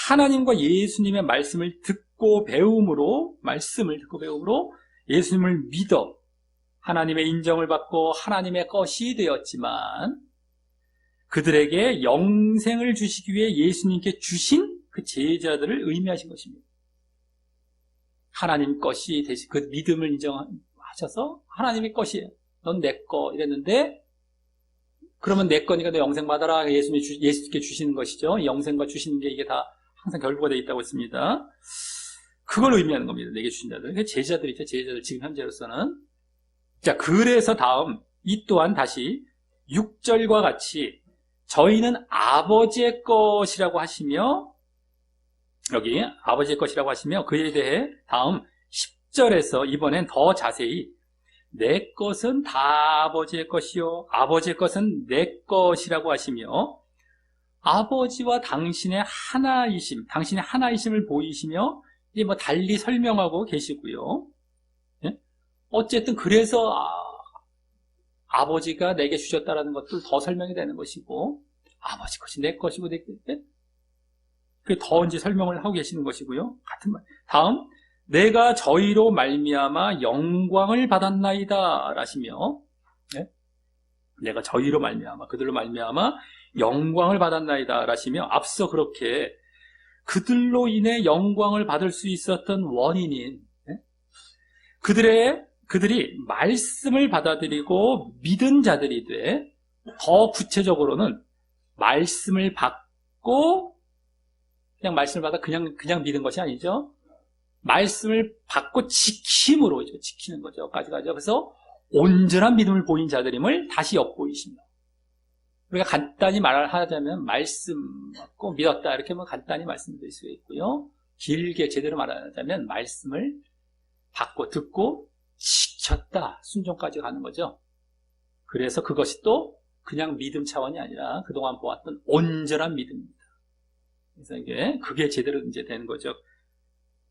하나님과 예수님의 말씀을 듣고 배움으로 예수님을 믿어 하나님의 인정을 받고 하나님의 것이 되었지만, 그들에게 영생을 주시기 위해 예수님께 주신 그 제자들을 의미하신 것입니다. 하나님 것이 되신 그 믿음을 인정하셔서 하나님의 것이에요. 넌 내 거 이랬는데, 그러면 내 거니까 너 영생 받아라. 예수님께 주시는 것이죠. 영생과 주시는 게 이게 다 항상 결부가 되어 있다고 했습니다. 그걸 의미하는 겁니다. 내게 주신 자들. 제자들이죠. 제자들 지금 현재로서는. 자, 그래서 다음 이 또한 다시 6절과 같이 저희는 아버지의 것이라고 하시며, 여기 아버지의 것이라고 하시며, 그에 대해 다음 10절에서 이번엔 더 자세히 내 것은 다 아버지의 것이요 아버지의 것은 내 것이라고 하시며, 아버지와 당신의 하나이심을 보이시며 이제 달리 설명하고 계시고요. 어쨌든 그래서 아버지가 내게 주셨다라는 것들 더 설명이 되는 것이고, 아버지 것이 내 것이고 그 더 이제 설명을 하고 계시는 것이고요. 같은 말. 다음, 내가 저희로 말미암아 영광을 받았나이다 라시며, 내가 저희로 말미암아, 그들로 말미암아 영광을 받았나이다 라시며, 앞서 그렇게 그들로 인해 영광을 받을 수 있었던 원인인 그들이 말씀을 받아들이고 믿은 자들이 돼, 더 구체적으로는 말씀을 받고, 그냥 말씀을 받아 그냥 믿은 것이 아니죠. 말씀을 받고 지킴으로 지키는 거죠. 까지가죠. 그래서 온전한 믿음을 보인 자들임을 다시 엿보이십니다. 우리가 간단히 말하자면 말씀 받고 믿었다 이렇게 간단히 말씀드릴 수 있고요. 길게 제대로 말하자면 말씀을 받고 듣고 지켰다, 순종까지 가는 거죠. 그래서 그것이 또 그냥 믿음 차원이 아니라 그동안 보았던 온전한 믿음입니다. 그래서 그게 제대로 이제 되는 거죠.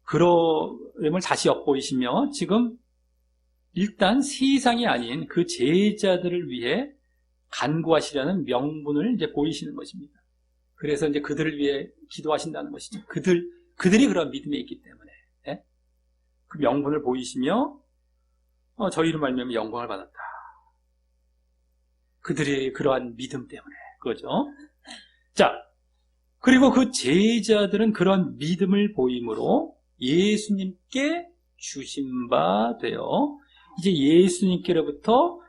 그러림을 다시 엿보이시며, 지금 일단 세상이 아닌 그 제자들을 위해 간구하시려는 명분을 이제 보이시는 것입니다. 그래서 이제 그들을 위해 기도하신다는 것이죠. 그들이 그런 믿음에 있기 때문에 그 명분을 보이시며, 저희로 말미암아 영광을 받았다. 그들이 그러한 믿음 때문에 그거죠. 자, 그리고 그 제자들은 그런 믿음을 보임으로 예수님께 주신 바 되어 이제 예수님께로부터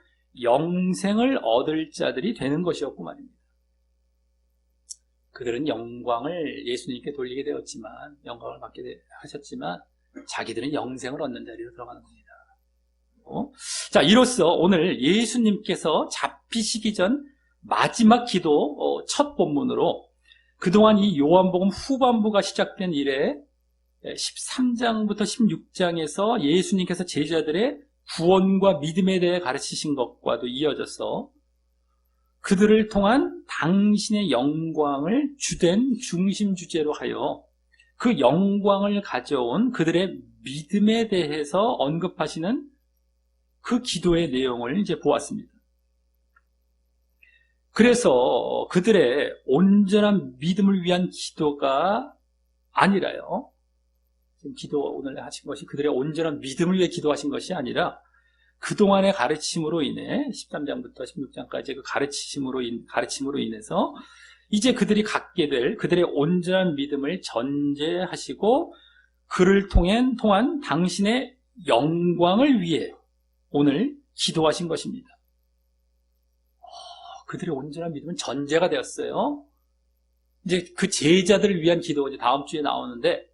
영생을 얻을 자들이 되는 것이었고 말입니다. 그들은 영광을 예수님께 돌리게 되었지만, 영광을 받게 하셨지만, 자기들은 영생을 얻는 자리로 들어가는 겁니다. 자, 이로써 오늘 예수님께서 잡히시기 전 마지막 기도 첫 본문으로 그동안 이 요한복음 후반부가 시작된 이래 13장부터 16장에서 예수님께서 제자들의 구원과 믿음에 대해 가르치신 것과도 이어져서 그들을 통한 당신의 영광을 주된 중심 주제로 하여 그 영광을 가져온 그들의 믿음에 대해서 언급하시는 그 기도의 내용을 이제 보았습니다. 그래서 그들의 온전한 믿음을 위한 기도가 아니라요. 지금 기도 오늘 하신 것이 그들의 온전한 믿음을 위해 기도하신 것이 아니라 그동안의 가르침으로 인해 13장부터 16장까지 그 가르침으로 인해서 이제 그들이 갖게 될 그들의 온전한 믿음을 전제하시고 그를 통한 당신의 영광을 위해 오늘 기도하신 것입니다. 그들의 온전한 믿음은 전제가 되었어요. 이제 그 제자들을 위한 기도가 이제 다음 주에 나오는데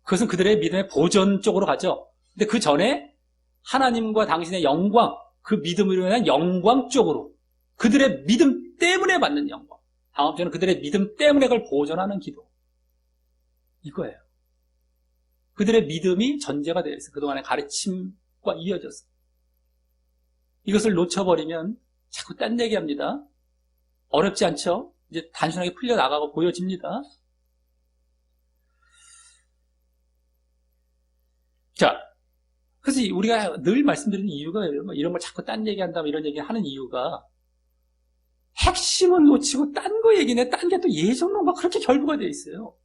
그것은 그들의 믿음의 보전 쪽으로 가죠. 근데 그 전에 하나님과 당신의 영광, 그 믿음으로 인한 영광 쪽으로 그들의 믿음 때문에 받는 영광. 다음 주에는 그들의 믿음 때문에 그걸 보존하는 기도. 이거예요. 그들의 믿음이 전제가 되어 있어요. 그동안의 가르침과 이어져서. 이것을 놓쳐버리면 자꾸 딴 얘기합니다. 어렵지 않죠? 이제 단순하게 풀려나가고 보여집니다. 자, 그래서 우리가 늘 말씀드리는 이유가 이런 걸 자꾸 딴 얘기한다면 이런 얘기 하는 이유가 핵심은 놓치고 딴 거 얘기네. 딴 게 또 예전론과 그렇게 결부가 되어 있어요.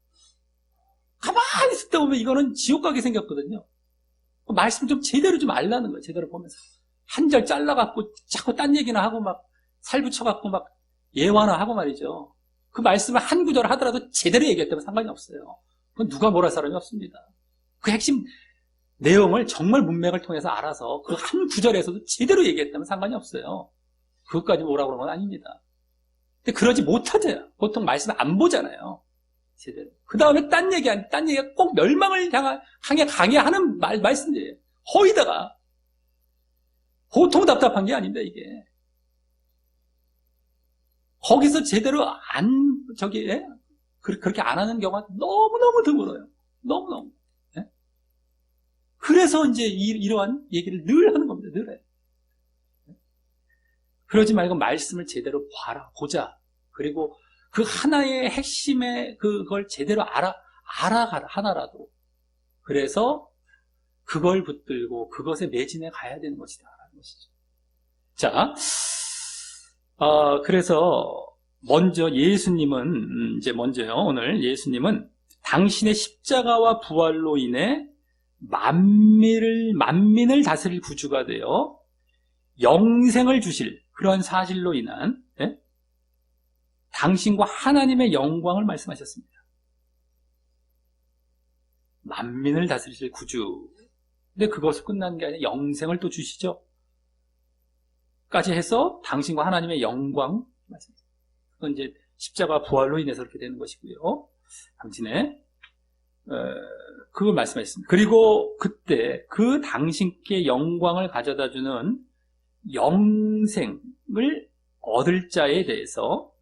가만히 있다 보면 이거는 지옥 가게 생겼거든요. 말씀 좀 제대로 좀 알라는 거예요. 제대로 보면서. 한 절 잘라갖고 자꾸 딴 얘기나 하고 막 살붙여갖고 막 예화나 하고 말이죠. 그 말씀을 한 구절 하더라도 제대로 얘기했다면 상관이 없어요. 그건 누가 뭐라 사람이 없습니다. 그 핵심 내용을 정말 문맥을 통해서 알아서 그 한 구절에서도 제대로 얘기했다면 상관이 없어요. 그것까지 뭐라고 그러는 건 아닙니다. 근데 그러지 못하죠. 보통 말씀 안 보잖아요. 제대로. 그 다음에 딴 얘기가 꼭 멸망을 향해 강해하는 말씀들이에요. 허위다가. 보통 답답한 게 아닙니다, 이게. 거기서 제대로 그렇게 안 하는 경우가 너무너무 드물어요. 너무너무. 예? 그래서 이제 이러한 얘기를 늘 하는 겁니다, 늘 해요. 그러지 말고 말씀을 제대로 보자. 그리고 그 하나의 핵심의 그걸 제대로 알아가라, 하나라도. 그래서 그걸 붙들고 그것에 매진해 가야 되는 것이다. 라는 것이죠. 자, 그래서 먼저 오늘 예수님은 당신의 십자가와 부활로 인해 만민을 다스릴 구주가 되어 영생을 주실 그러한 사실로 인한 당신과 하나님의 영광을 말씀하셨습니다. 만민을 다스리실 구주. 근데 그것을 끝난 게 아니라 영생을 또 주시죠. 까지 해서 당신과 하나님의 영광 말씀하셨습니다. 그건 이제 십자가 부활로 인해서 그렇게 되는 것이고요. 당신의 그걸 말씀하셨습니다. 그리고 그때 그 당신께 영광을 가져다주는 영생을 얻을 자에 대해서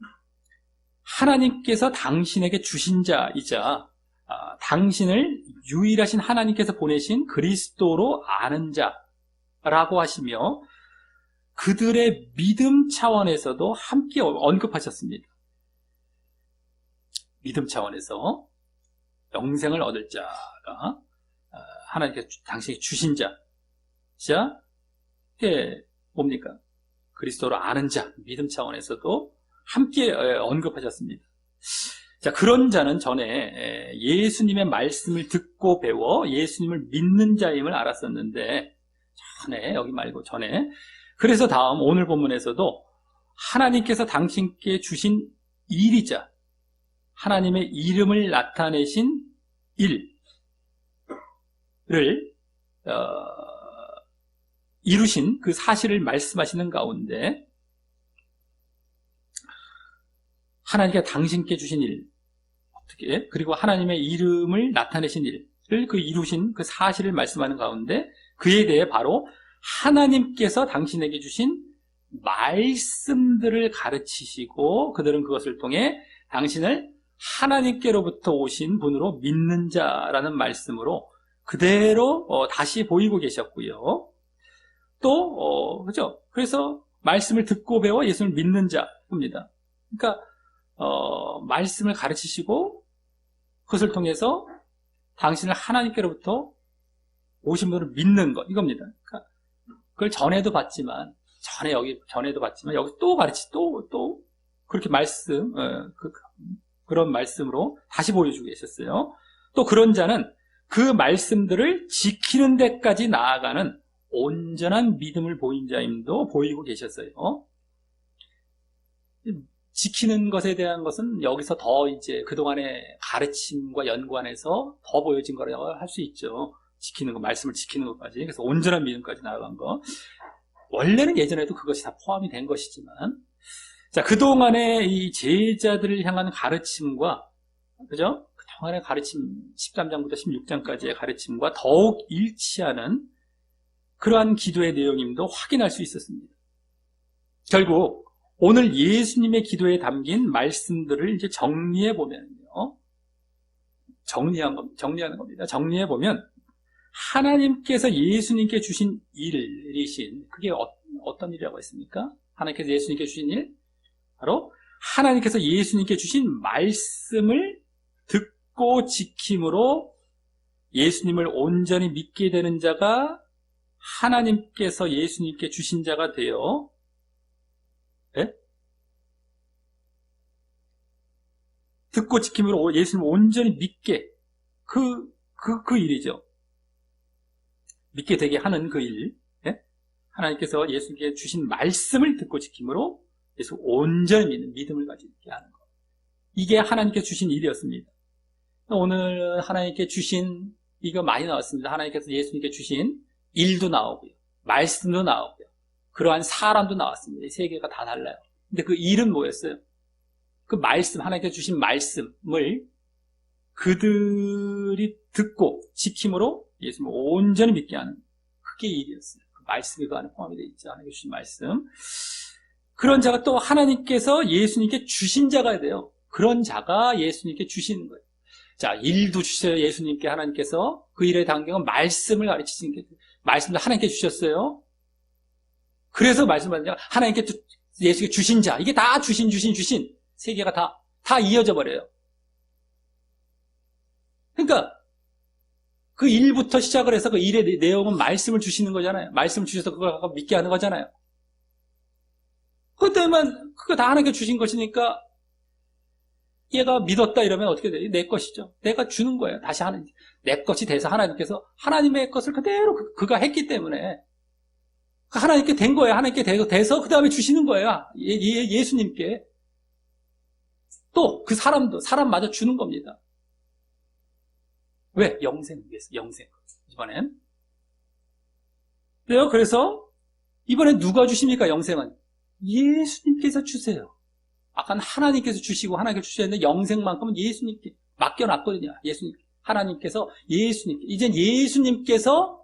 하나님께서 당신에게 주신 자이자 당신을 유일하신 하나님께서 보내신 그리스도로 아는 자라고 하시며 그들의 믿음 차원에서도 함께 언급하셨습니다. 믿음 차원에서 영생을 얻을 자가 하나님께서 당신에게 주신 자, 이게 뭡니까? 그리스도로 아는 자, 믿음 차원에서도 함께 언급하셨습니다. 자, 그런 자는 전에 예수님의 말씀을 듣고 배워 예수님을 믿는 자임을 알았었는데 여기 말고 전에 그래서 다음 오늘 본문에서도 하나님께서 당신께 주신 일이자 하나님의 이름을 나타내신 일을 이루신 그 사실을 말씀하시는 가운데 하나님께서 당신께 주신 일 어떻게 그리고 하나님의 이름을 나타내신 일을 그 이루신 그 사실을 말씀하는 가운데 그에 대해 바로 하나님께서 당신에게 주신 말씀들을 가르치시고 그들은 그것을 통해 당신을 하나님께로부터 오신 분으로 믿는 자라는 말씀으로 그대로 다시 보이고 계셨고요. 또 그죠? 그래서 말씀을 듣고 배워 예수를 믿는 자입니다. 그러니까 말씀을 가르치시고 그것을 통해서 당신을 하나님께로부터 오신 분을 믿는 것 이겁니다. 그러니까 그걸 전에도 봤지만 전에도 봤지만 여기 또 또 그렇게 그런 말씀으로 다시 보여주고 계셨어요. 또 그런 자는 그 말씀들을 지키는 데까지 나아가는 온전한 믿음을 보인 자임도 보이고 계셨어요. 지키는 것에 대한 것은 여기서 더 이제 그동안의 가르침과 연관해서 더 보여진 거라고 할 수 있죠. 지키는 거, 말씀을 지키는 것까지. 그래서 온전한 믿음까지 나아간 거. 원래는 예전에도 그것이 다 포함이 된 것이지만, 자, 그동안의 이 제자들을 향한 가르침과, 그죠? 그동안의 가르침, 13장부터 16장까지의 가르침과 더욱 일치하는 그러한 기도의 내용임도 확인할 수 있었습니다. 결국, 오늘 예수님의 기도에 담긴 말씀들을 이제 정리해 보면요. 정리하는 겁니다. 정리해 보면, 하나님께서 예수님께 주신 일이신, 그게 어떤 일이라고 했습니까? 하나님께서 예수님께 주신 일? 바로 하나님께서 예수님께 주신 말씀을 듣고 지킴으로 예수님을 온전히 믿게 되는 자가 하나님께서 예수님께 주신 자가 되어, 네? 듣고 지킴으로 예수님을 온전히 믿게, 그 일이죠. 믿게 되게 하는 그 일, 예? 하나님께서 예수님께 주신 말씀을 듣고 지킴으로 예수 온전히 믿는 믿음을 가지게 하는 것. 이게 하나님께 주신 일이었습니다. 오늘 하나님께 주신, 이거 많이 나왔습니다. 하나님께서 예수님께 주신 일도 나오고요. 말씀도 나오고요. 그러한 사람도 나왔습니다. 이 세 개가 다 달라요. 근데 그 일은 뭐였어요? 그 말씀, 하나님께서 주신 말씀을 그들이 듣고 지킴으로 예수님을 온전히 믿게 하는, 그게 일이었어요. 그 말씀이 그 안에 포함이 되어 있죠. 하나님께 주신 말씀. 그런 자가 또 하나님께서 예수님께 주신 자가 돼요. 그런 자가 예수님께 주시는 거예요. 자, 일도 주셔요. 예수님께 하나님께서 그 일의 단계는 말씀을 가르치시는 게, 말씀을 하나님께 주셨어요. 그래서 말씀을 하나님께 예수님께 주신 자, 이게 다 주신 세 개가 다 이어져 버려요. 그러니까 그 일부터 시작을 해서 그 일의 내용은 말씀을 주시는 거잖아요. 말씀을 주셔서 그걸 갖고 믿게 하는 거잖아요. 그때만 그거 다 하나님께 주신 것이니까 얘가 믿었다 이러면 어떻게 돼요? 내 것이죠. 내가 주는 거예요. 다시 하는, 내 것이 돼서 하나님께서 하나님의 것을 그대로 그가 했기 때문에 하나님께 된 거예요. 하나님께 돼서 그 다음에 주시는 거예요. 예수님께. 또 그 사람마저 주는 겁니다. 왜? 영생 위해서, 영생. 이번엔. 그래서 이번에 누가 주십니까? 영생은 예수님께서 주세요. 아까는 하나님께서 주시고 하나님께서 주셨는데 영생만큼은 예수님께 맡겨놨거든요. 하나님께서 예수님께, 이젠 예수님께서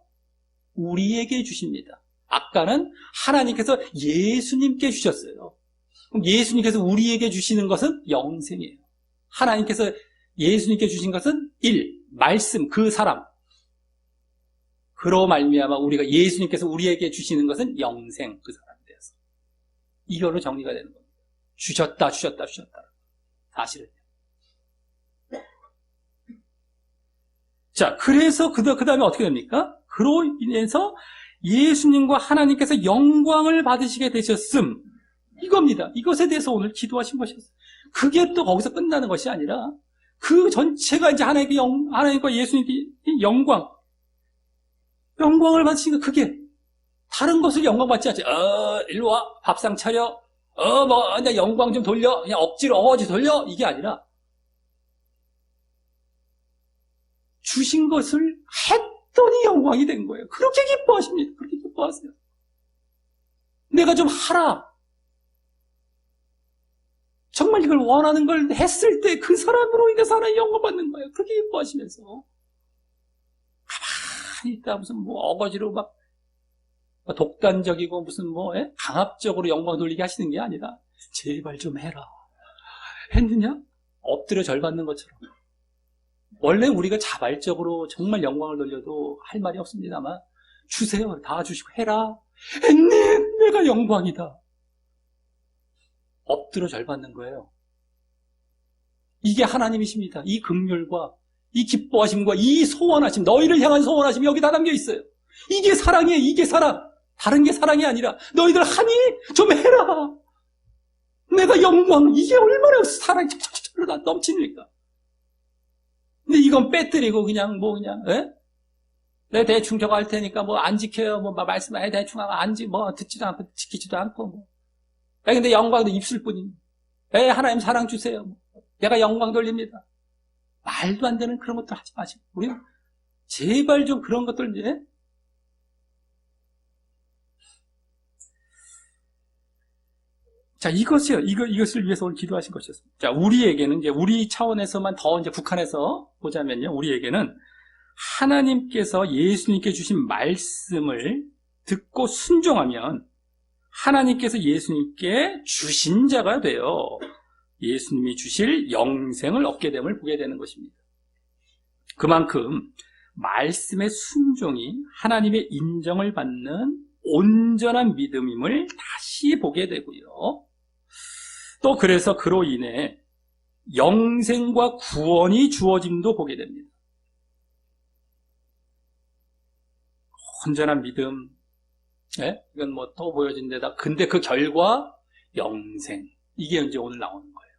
우리에게 주십니다. 아까는 하나님께서 예수님께 주셨어요. 그럼 예수님께서 우리에게 주시는 것은 영생이에요. 하나님께서 예수님께 주신 것은 말씀, 그 사람. 그로 말미암아 우리가 예수님께서 우리에게 주시는 것은 영생, 그 사람에 대해서. 이걸로 정리가 되는 겁니다. 주셨다. 사실은요. 자, 그래서 그 다음에 어떻게 됩니까? 그로 인해서 예수님과 하나님께서 영광을 받으시게 되셨음. 이겁니다. 이것에 대해서 오늘 기도하신 것이었어요. 그게 또 거기서 끝나는 것이 아니라 그 전체가 이제 하나님과 예수님께 영광을 받으신 거, 그게 다른 것을 영광 받지 않지. 일로 와, 밥상 차려. 그냥 영광 좀 돌려. 그냥 억지로 어거지 돌려. 이게 아니라 주신 것을 했더니 영광이 된 거예요. 그렇게 기뻐하십니다. 그렇게 기뻐하세요. 내가 좀 하라. 정말 이걸 원하는 걸 했을 때 그 사람으로 인해서 하나님 영광 받는 거예요. 그렇게 기뻐하시면서 가만히 있다 무슨 어거지로 막 독단적이고 무슨 강압적으로 영광 돌리게 하시는 게 아니라 제발 좀 해라. 했느냐? 엎드려 절 받는 것처럼. 원래 우리가 자발적으로 정말 영광을 돌려도 할 말이 없습니다만 주세요. 다 주시고 해라. 했네. 내가 영광이다. 엎드려 절 받는 거예요. 이게 하나님이십니다. 이 긍휼과 이 기뻐하심과 이 소원하심, 너희를 향한 소원하심이 여기 다 담겨 있어요. 이게 사랑이에요. 이게 사랑. 다른 게 사랑이 아니라 너희들 하니 좀 해라. 내가 영광. 이게 얼마나 사랑이 척척척 넘치니까. 근데 이건 빼뜨리고 그냥 예? 내가 대충 저거 할 테니까 안 지켜요. 말씀 대충 하고 듣지도 않고 지키지도 않고 근데 영광도 입술 뿐입니다. 하나님 사랑 주세요. 내가 영광 돌립니다. 말도 안 되는 그런 것들 하지 마시고 우리는 제발 좀 그런 것들 이제 자, 이것을 위해서 오늘 기도하신 것이었습니다. 자, 우리에게는 이제 우리 차원에서만 더 이제 국한해서 보자면요. 우리에게는 하나님께서 예수님께 주신 말씀을 듣고 순종하면 하나님께서 예수님께 주신 자가 되어 예수님이 주실 영생을 얻게 됨을 보게 되는 것입니다. 그만큼 말씀의 순종이 하나님의 인정을 받는 온전한 믿음임을 다시 보게 되고요. 또 그래서 그로 인해 영생과 구원이 주어짐도 보게 됩니다. 온전한 믿음, 이건 또 보여진 데다. 근데 그 결과 영생. 이게 이제 오늘 나오는 거예요.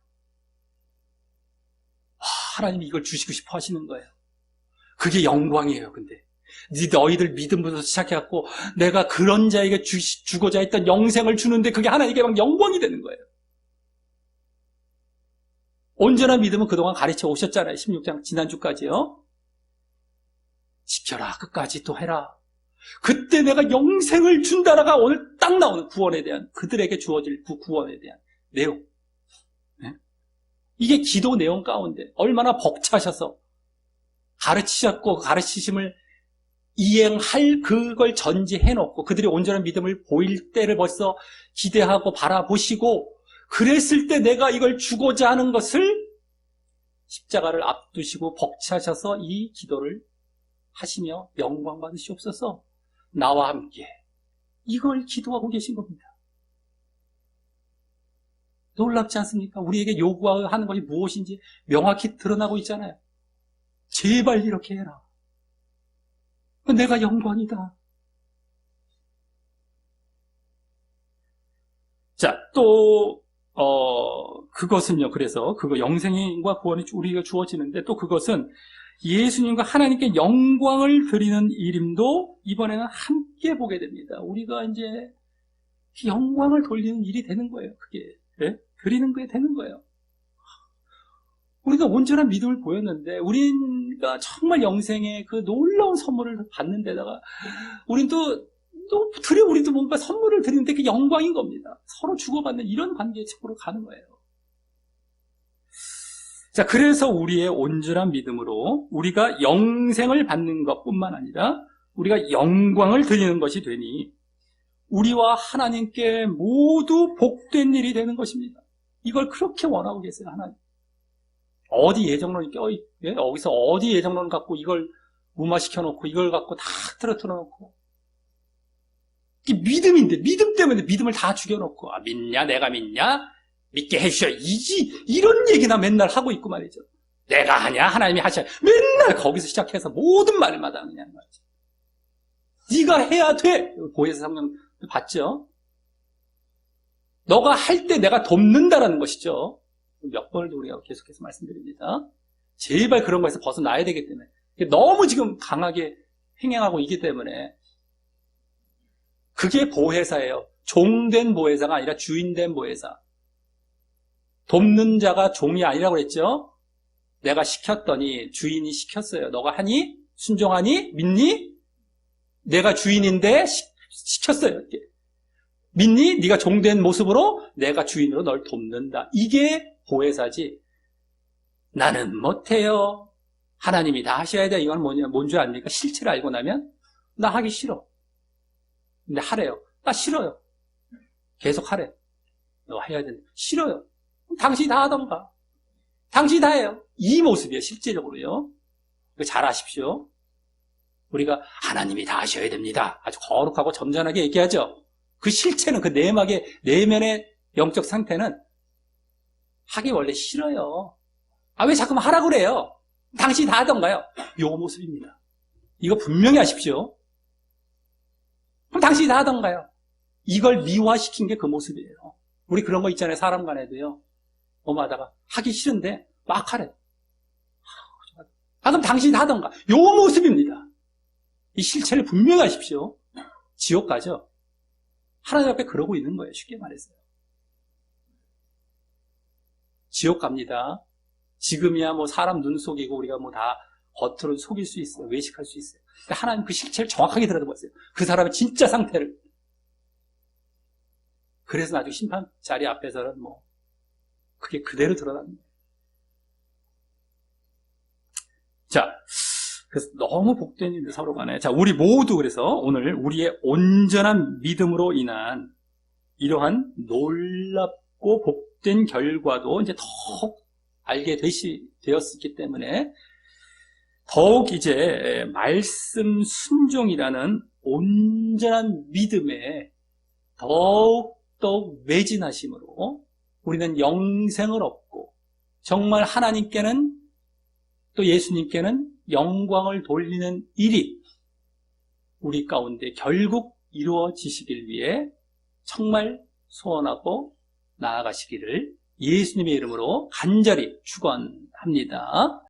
하나님이 이걸 주시고 싶어 하시는 거예요. 그게 영광이에요. 근데 너희들 믿음부터 시작해갖고 내가 그런 자에게 주고자 했던 영생을 주는데 그게 하나님께 막 영광이 되는 거예요. 온전한 믿음은 그동안 가르쳐 오셨잖아요. 16장 지난주까지요. 지켜라. 끝까지 또 해라. 그때 내가 영생을 준다라가 오늘 딱 나오는 구원에 대한 그들에게 주어질 구원에 대한 내용. 이게 기도 내용 가운데 얼마나 벅차셔서 가르치셨고 가르치심을 이행할 그걸 전제해놓고 그들이 온전한 믿음을 보일 때를 벌써 기대하고 바라보시고 그랬을 때 내가 이걸 주고자 하는 것을 십자가를 앞두시고 벅차셔서 이 기도를 하시며 영광 받으시옵소서. 나와 함께 이걸 기도하고 계신 겁니다. 놀랍지 않습니까? 우리에게 요구하는 것이 무엇인지 명확히 드러나고 있잖아요. 제발 이렇게 해라. 내가 영광이다. 자, 또 그것은요. 그래서 그거 영생과 구원이 우리가 주어지는데 또 그것은 예수님과 하나님께 영광을 드리는 일임도 이번에는 함께 보게 됩니다. 우리가 이제 영광을 돌리는 일이 되는 거예요. 그게 드리는 게 되는 거예요. 우리가 온전한 믿음을 보였는데 우리가 정말 영생의 그 놀라운 선물을 받는 데다가 우리도 뭔가 선물을 드리는데 그게 영광인 겁니다. 서로 주고받는 이런 관계의 측으로 가는 거예요. 자, 그래서 우리의 온전한 믿음으로 우리가 영생을 받는 것뿐만 아니라 우리가 영광을 드리는 것이 되니 우리와 하나님께 모두 복된 일이 되는 것입니다. 이걸 그렇게 원하고 계세요, 하나님. 어디 예정론이 여기서 어디 예정론 갖고 이걸 무마시켜놓고 이걸 갖고 다 틀어놓고 이게 믿음인데 믿음 때문에 믿음을 다 죽여놓고 믿냐 내가 믿냐 믿게 해주셔 이런 얘기나 맨날 하고 있고 말이죠. 내가 하냐 하나님이 하셔 맨날 거기서 시작해서 모든 말마다 그냥 말이죠. 네가 해야 돼. 보혜사 성경 봤죠? 너가 할 때 내가 돕는다라는 것이죠. 몇 번을 우리가 계속해서 말씀드립니다. 제발 그런 거에서 벗어나야 되기 때문에 너무 지금 강하게 행행하고 있기 때문에 그게 보혜사예요. 종된 보혜사가 아니라 주인된 보혜사. 돕는 자가 종이 아니라고 그랬죠. 내가 시켰더니 주인이 시켰어요. 너가 하니? 순종하니? 믿니? 내가 주인인데 시켰어요. 이렇게. 믿니? 네가 종된 모습으로 내가 주인으로 널 돕는다. 이게 보혜사지. 나는 못해요. 하나님이 다 하셔야 돼. 이건 뭔 줄 압니까? 실체를 알고 나면 나 하기 싫어. 근데 하래요. 나 싫어요. 계속 하래. 너 해야 된다. 싫어요. 당신이 다 하던가. 당신이 다예요. 이 모습이에요, 실제적으로요. 이거 잘 아십시오. 우리가 하나님이 다 하셔야 됩니다. 아주 거룩하고 점잖하게 얘기하죠. 그 실체는, 그 내면의 영적 상태는 하기 원래 싫어요. 왜 자꾸만 하라고 그래요? 당신이 다 하던가요? 요 모습입니다. 이거 분명히 아십시오. 그럼 당신이 다 하던가요? 이걸 미화시킨 게 그 모습이에요. 우리 그런 거 있잖아요. 사람 간에도요. 하다가 하기 싫은데 막 하래. 그럼 당신이 다 하던가. 요 모습입니다. 이 실체를 분명히 아십시오. 지옥 가죠. 하나님 앞에 그러고 있는 거예요. 쉽게 말해서요. 지옥 갑니다. 지금이야 사람 눈 속이고 우리가 다 겉으로 속일 수 있어요. 외식할 수 있어요. 근데 하나님 그 실체를 정확하게 들여다보세요. 그 사람의 진짜 상태를. 그래서 나중에 심판 자리 앞에서는 그게 그대로 드러납니다. 자, 그래서 너무 복된 일들 서로 간에. 자, 우리 모두 그래서 오늘 우리의 온전한 믿음으로 인한 이러한 놀랍고 복된 결과도 이제 더욱 알게 되었기 때문에 더욱 이제 말씀 순종이라는 온전한 믿음에 더욱 매진하심으로 우리는 영생을 얻고 정말 하나님께는 또 예수님께는 영광을 돌리는 일이 우리 가운데 결국 이루어지시길 위해 정말 소원하고 나아가시기를 예수님의 이름으로 간절히 축원합니다.